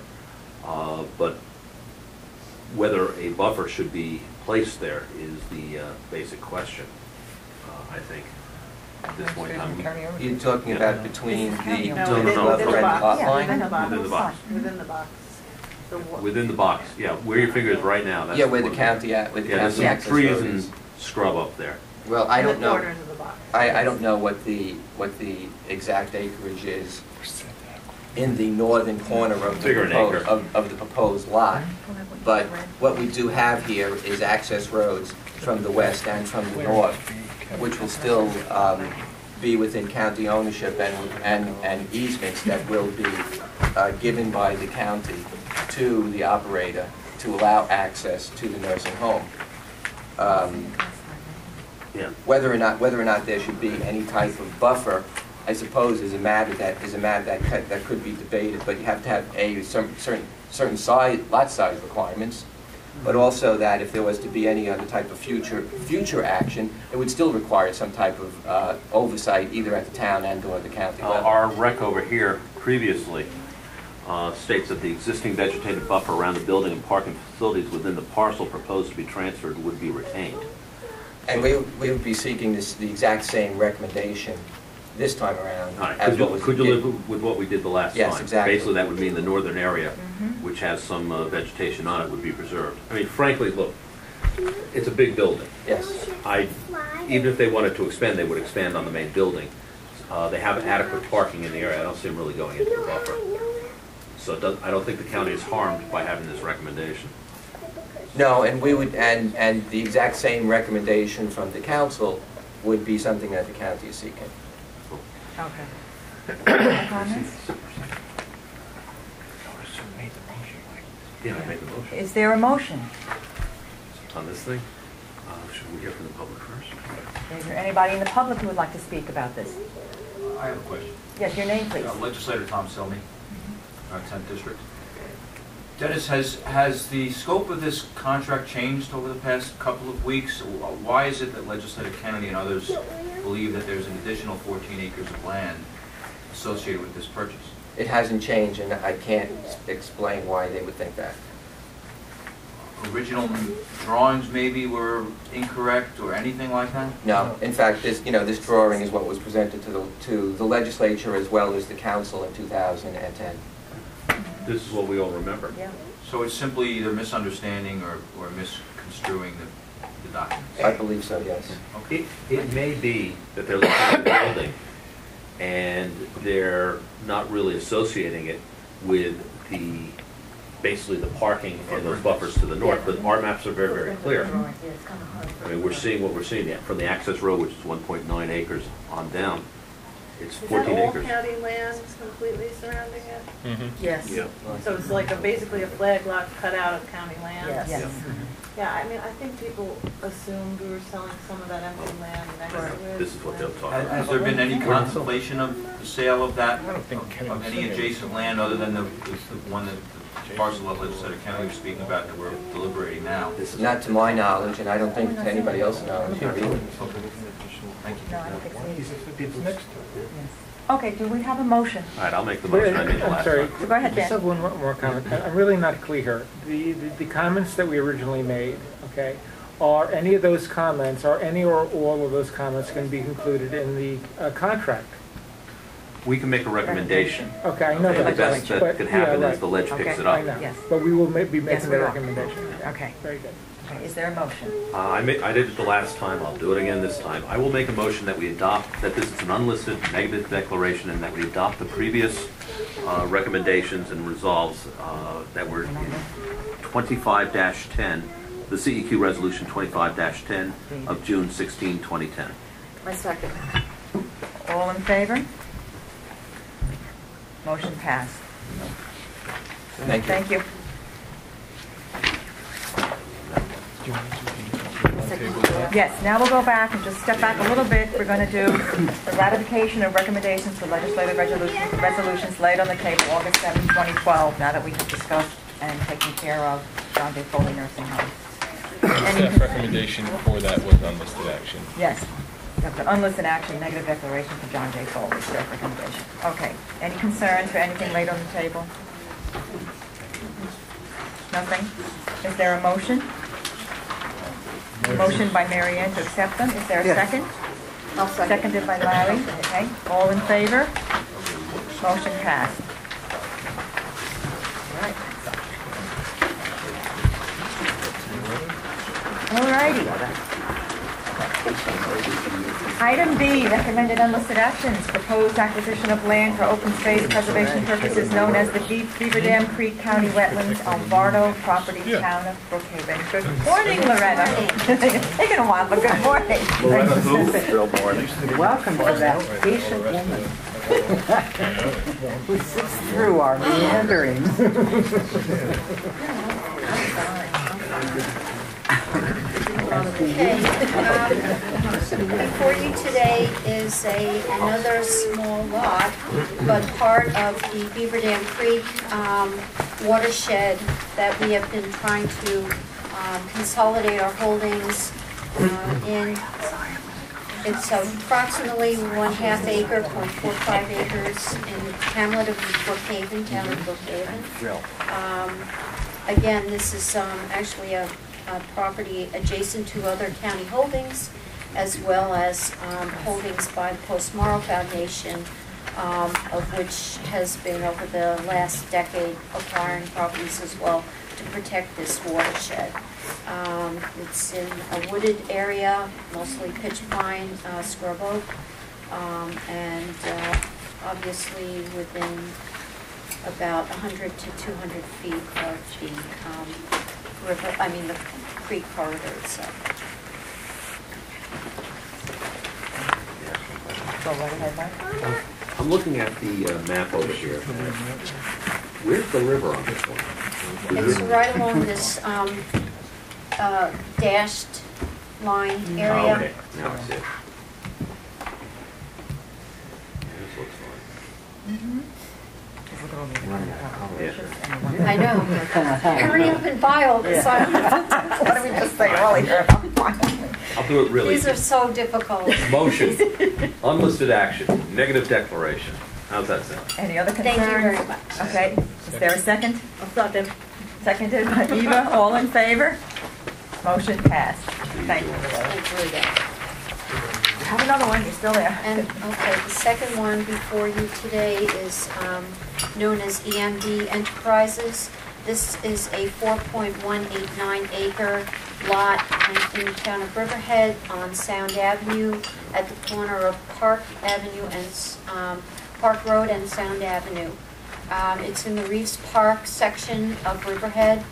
But whether a buffer should be placed there is the basic question, I think, at this point in time. You're talking about between the No, buffer and the lot line? Within the box. Within the box. Within the box. Within the box, yeah, where your finger is right now. That's Yeah, where the county at, where the there's county some access trees road and is. scrub up there. Well, I don't The know. corners of the box. I don't know what the exact acreage is in the northern corner of Figure an acre. of the proposed lot. But what we do have here is access roads from the west and from the north, which will still be within county ownership and easements that will be given by the county to the operator to allow access to the nursing home. Yeah. Whether or not there should be any type of buffer, I suppose, is a matter that could be debated. But you have to have certain size, lot size requirements, but also that if there was to be any other type of future action, it would still require some type of oversight, either at the town and or the county level. Our rec over here previously states that the existing vegetative buffer around the building and parking facilities within the parcel proposed to be transferred would be retained. And we would be seeking the exact same recommendation this time around. All right. as what was Could you live with what we did the last Yes, time? exactly. Basically, that would mean the northern area, which has some vegetation on it, would be preserved. I mean, frankly, look, it's a big building. Yes. Even if they wanted to expand, they would expand on the main building. They have adequate parking in the area. I don't see them really going into the buffer. So I don't think the county is harmed by having this recommendation. No, and we would, and the exact same recommendation from the council would be something that the county is seeking. Okay. Other comments? Yeah, I made the motion. Is there a motion? On this thing? Should we hear from the public first? Is there anybody in the public who would like to speak about this? I have a question. Yes, your name, please. Legislator Tom Selmy, 10th District. Dennis, has the scope of this contract changed over the past couple of weeks? Why is it that Legislator Kennedy and others believe that there's an additional 14 acres of land associated with this purchase? It hasn't changed, and I can't explain why they would think that. Original drawings maybe were incorrect or anything like that? No, in fact, this drawing is what was presented to the legislature as well as the council in 2010. This is what we all remember. Yeah. So it's simply either misunderstanding or misconstruing the documents? I believe so, yes. It may be that they're looking at the building and they're not really associating it with basically the parking and those buffers to the north, but our maps are very, very clear. I mean, we're seeing what we're seeing from the access road, which is 1.9 acres on down. It's 14 acres. Is that all county land completely surrounding it? Yes. Yeah. So it's like basically a flag lot cut out of county land? Yes. Yeah. Yeah, I mean, I think people assumed we were selling some of that empty land next to it. This is what they'll talk about. Has there been any contemplation of the sale of that, Kennedy of any adjacent land other than the one that the parcel of Legislator Kennedy was speaking about that we're deliberating now? Not to my knowledge, and I don't think to anybody else's knowledge either. Thank you. No, I don't think so. It's next to it. Okay, do we have a motion? All right, I'll make the motion I made the I'm last sorry. time. Go ahead, Just Dan. have one more comment. I'm really not clear. The comments that we originally made, okay, are any of those comments, are any or all of those comments going to be included in the contract? We can make a recommendation. Okay, I know And the that. best that but- could yeah, happen right. is the ledge picks Okay. it I up. know, Yes. but we will be Yes, making we the will. recommendation. Okay. Very good. Okay, is there a motion? I did it the last time, I'll do it again this time. I will make a motion that we adopt, that this is an unlisted negative declaration, and that we adopt the previous recommendations and resolves that were in 25-10, the CEQ Resolution 25-10 of June 16, 2010. My second. All in favor? Motion passed. Thank you. Thank you. Yes, now we'll go back and just step back a little bit. We're going to do the ratification of recommendations for legislative resolutions laid on the table August 7, 2012, now that we have discussed and taken care of John J. Foley Nursing Home. Staff recommendation for that was unlisted action. Yes. We have the unlisted action, negative declaration for John J. Foley, staff recommendation. Okay. Any concerns for anything laid on the table? Nothing? Is there a motion? Motion by Mary Ann to accept them. Is there a second? I'll second. Seconded by Larry. Okay. All in favor? Motion passed. All righty. Item B, recommended unlisted actions, proposed acquisition of land for open space preservation purposes known as the Beaver Dam Creek County Wetlands, Alvardo property, town of Brookhaven. Good morning, Loretta. It's taken a while, but good morning. Loretta who? Good morning. Welcome to that patient woman who sits through our meanderings. Okay, before you today is another small lot, but part of the Beaver Dam Creek watershed that we have been trying to consolidate our holdings in. It's approximately 1/2 acre, 0.45 acres in the hamlet of Brookhaven, town of Brookhaven. Again, this is actually a property adjacent to other county holdings, as well as holdings by the Post-Morrow Foundation, of which has been over the last decade acquiring properties as well to protect this watershed. It's in a wooded area, mostly pitch pine, scrub oak, and obviously within about 100 to 200 feet of the river, the creek corridor itself. Go right ahead, Mike. I'm looking at the map over here. Where's the river on this one? It's right along this dashed line area. Oh, okay, now I see it. This looks fine. I know. Hurry up and buy all this. What did we just say earlier? I'll do it really. These are so difficult. Motion, unlisted action, negative declaration. How's that sound? Any other concerns? Thank you very much. Okay. Is there a second? I'll second. Seconded by Eva. All in favor? Motion passed. Thank you. Have another one. You're still there. And okay, the second one before you today is known as EMD Enterprises. This is a 4.189 acre lot in the town of Riverhead on Sound Avenue at the corner of Park Avenue and Park Road and Sound Avenue. It's in the Reeves Park section of Riverhead.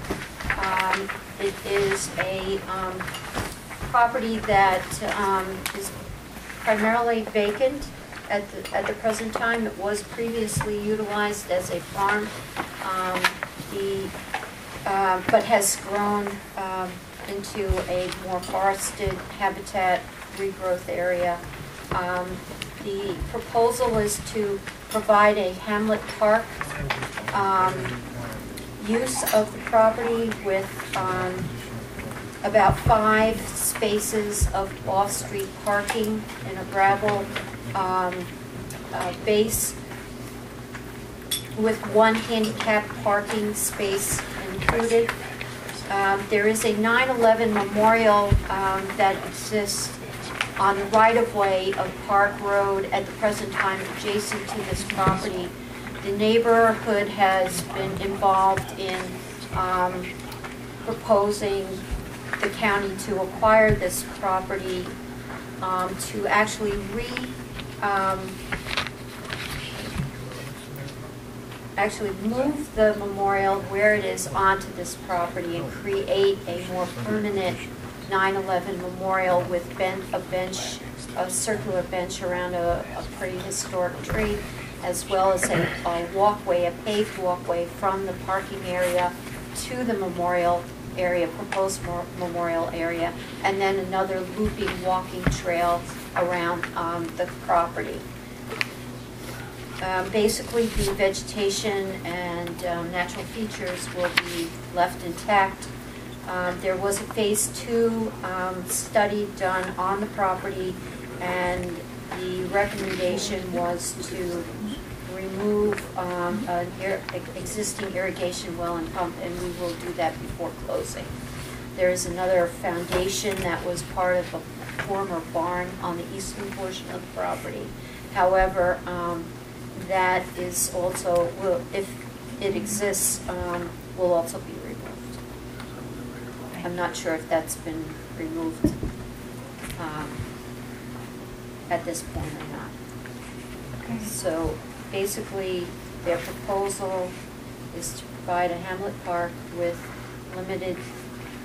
It is a property that is primarily vacant at the present time. It was previously utilized as a farm, but has grown into a more forested habitat regrowth area. The proposal is to provide a hamlet park use of the property with about 5 spaces of off-street parking in a gravel base with 1 handicap parking space included. There is a 9/11 memorial that exists on the right-of-way of Park Road at the present time adjacent to this property. The neighborhood has been involved in proposing the county to acquire this property to actually actually move the memorial where it is onto this property and create a more permanent 9/11 memorial with a circular bench around a pretty historic tree, as well as a walkway, a paved walkway from the parking area to the memorial area, proposed memorial area, and then another looping walking trail around the property. Basically, the vegetation and natural features will be left intact. There was a phase 2 study done on the property, and the recommendation was to remove an existing irrigation well and pump, and we will do that before closing. There is another foundation that was part of a former barn on the eastern portion of the property. However, that is also, if it exists, will also be removed. I'm not sure if that's been removed at this point or not. Okay. So basically, their proposal is to provide a hamlet park with limited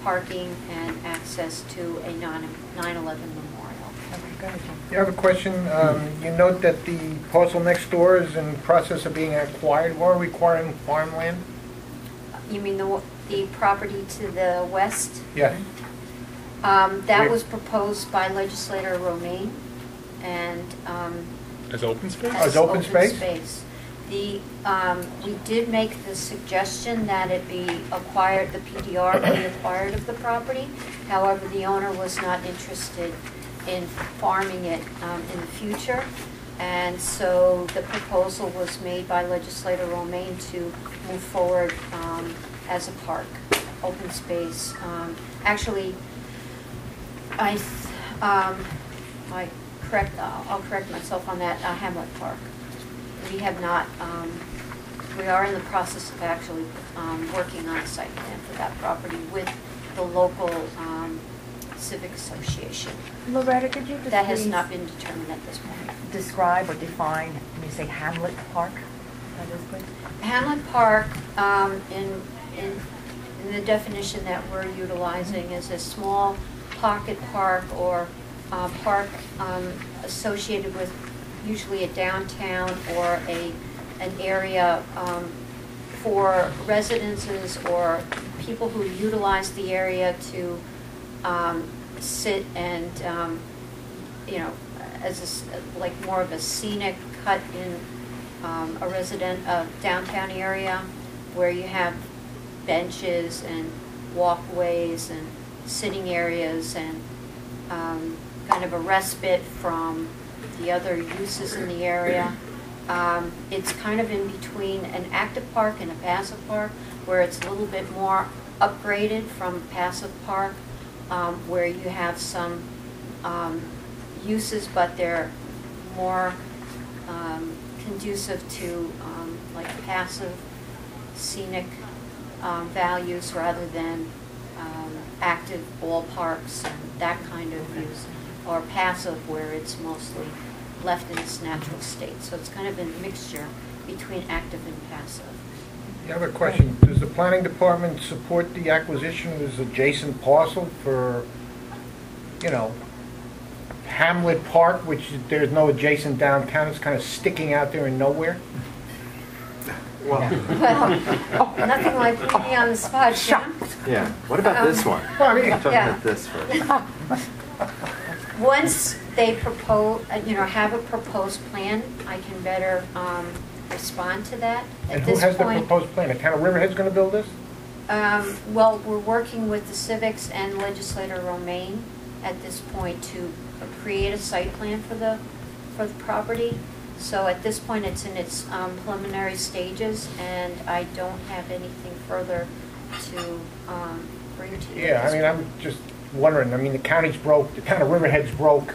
parking and access to a 9/11 memorial. You have a question. You note that the parcel next door is in process of being acquired. We're requiring farmland? You mean the property to the west? Yes. That was proposed by legislator Romaine, and as open space? As open space? We did make the suggestion that it be acquired, the PDR be acquired of the property. However, the owner was not interested in farming it in the future, and so the proposal was made by legislator Romaine to move forward as a park, open space. Actually, I'll correct myself on that, Hamlet Park. We have not, we are in the process of actually working on a site plan for that property with the local civic association. Loretta, could you just that has not been determined at this point. Describe or define when you say Hamlet Park? Hamlet Park, in the definition that we're utilizing, is a small pocket park or park associated with usually a downtown or an area for residences or people who utilize the area to sit and as like more of a scenic cut in a downtown area where you have benches and walkways and sitting areas and kind of a respite from the other uses in the area. It's kind of in between an active park and a passive park, where it's a little bit more upgraded from passive park, where you have some uses, but they're more conducive to like passive scenic values rather than active ballparks and that kind of use, or passive where it's mostly left in its natural state. So it's kind of a mixture between active and passive. You have a question. Does the planning department support the acquisition of this adjacent parcel for, Hamlet Park, which there's no adjacent downtown, it's kind of sticking out there in nowhere? Well, nothing like putting me on the spot, Jim. Yeah. What about this one? Talking about this first. Once they propose, have a proposed plan, I can better respond to that. And who has the proposed plan? The town of Riverhead's going to build this? Well, we're working with the civics and legislator Romaine at this point to create a site plan for the property. So at this point, it's in its preliminary stages, and I don't have anything further to bring to you. Yeah, I'm just wondering. The county's broke. The town of Riverhead's broke.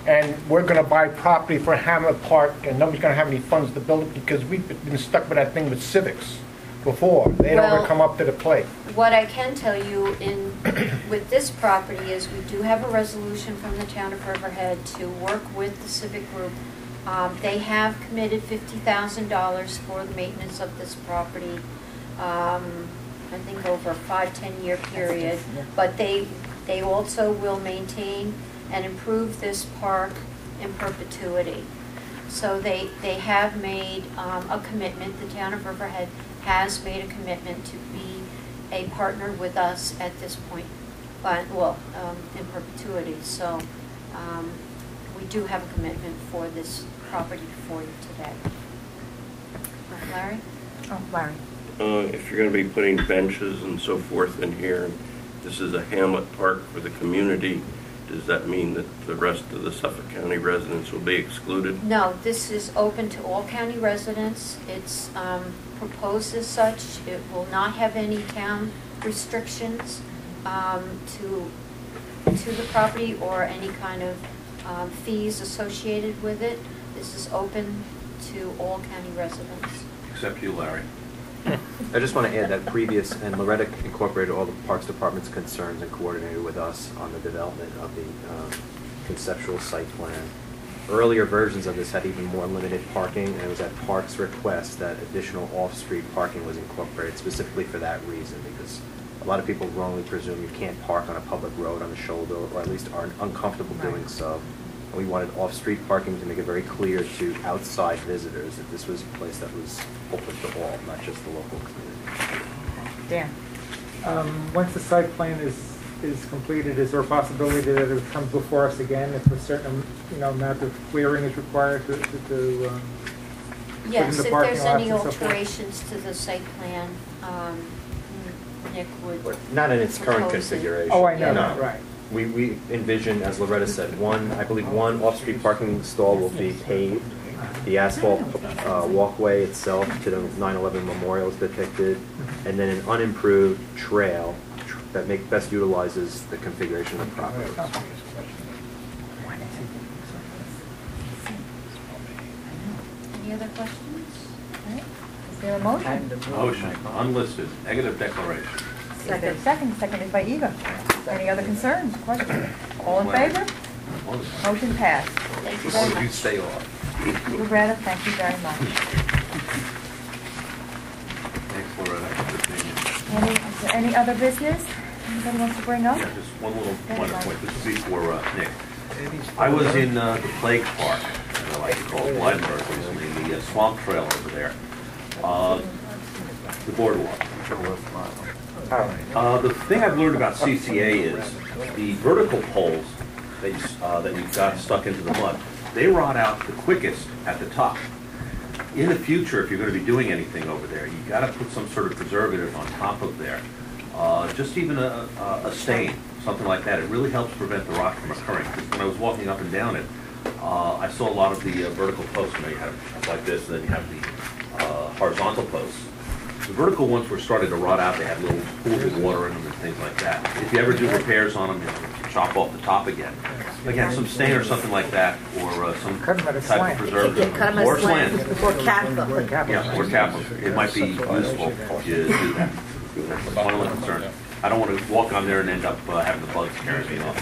and we're going to buy property for Hamlet Park, and nobody's going to have any funds to build it because we've been stuck with that thing with civics before. They don't ever come up to the plate. What I can tell you with this property is we do have a resolution from the town of Riverhead to work with the civic group. They have committed $50,000 for the maintenance of this property, I think over a 5-10 year period, but they also will maintain and improve this park in perpetuity. So they have made a commitment, the town of Riverhead has made a commitment to be a partner with us at this point, but, well, in perpetuity. So we do have a commitment for this property for you today. Larry? Oh, Larry. If you're going to be putting benches and so forth in here, this is a Hamlet Park for the community, does that mean that the rest of the Suffolk County residents will be excluded? No, this is open to all county residents. It's proposed as such. It will not have any town restrictions to the property or any kind of fees associated with it. This is open to all county residents. Except you, Larry. I just want to add that previous, and Loretta incorporated all the Parks Department's concerns and coordinated with us on the development of the conceptual site plan. Earlier versions of this had even more limited parking, and it was at Parks' request that additional off-street parking was incorporated specifically for that reason, because a lot of people wrongly presume you can't park on a public road on the shoulder, or at least are uncomfortable doing so. And we wanted off-street parking to make it very clear to outside visitors that this was a place that was open to all, not just the local community. Dan? Once the site plan is completed, is there a possibility that it comes before us again if a certain amount of clearing is required to yes, the if parking there's lots any and so forth? alterations to the site plan, Nick would Not in its current propose it. configuration. Oh, I know No. that, right. We envision, as Loretta said, I believe one off-street parking stall will be paved. The asphalt walkway itself to the 9/11 memorial is depicted, and then an unimproved trail that best utilizes the configuration of the property. Any other questions? Is there a motion? Motion, unlisted, negative declaration. Seconded by Eva. Any other concerns, questions? All in favor? Motion passed. Thank you very You much. stay off. Loretta, thank you very much. Thanks, Loretta. Is there any other business anybody wants to bring up? Yeah, just one little minor point. This is before Nick. I was in the Plague Park, I like to call it Blydenburg, recently, the swamp trail over there. The boardwalk. The thing I've learned about CCA is the vertical poles that you've got stuck into the mud, they rot out the quickest at the top. In the future, if you're going to be doing anything over there, you've got to put some sort of preservative on top of there. Just even a stain, something like that. It really helps prevent the rot from occurring. Because when I was walking up and down it, I saw a lot of the vertical posts. You have like this, and then you have the horizontal posts. The vertical ones were starting to rot out. They had little pools of water in them and things like that. If you ever do repairs on them, you chop off the top again. Again, some stain or something like that, or some type of preservative. Or slant. Or cap them. Yeah, or cap them. It might be useful to do that. That's one of the concerns. I don't want to walk on there and end up having the bugs carry me off.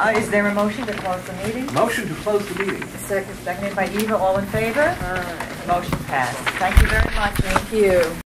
Okay. Is there a motion to close the meeting? Motion to close the meeting. Seconded by Eva. All in favor? Motion passed. Thank you very much. Thank you.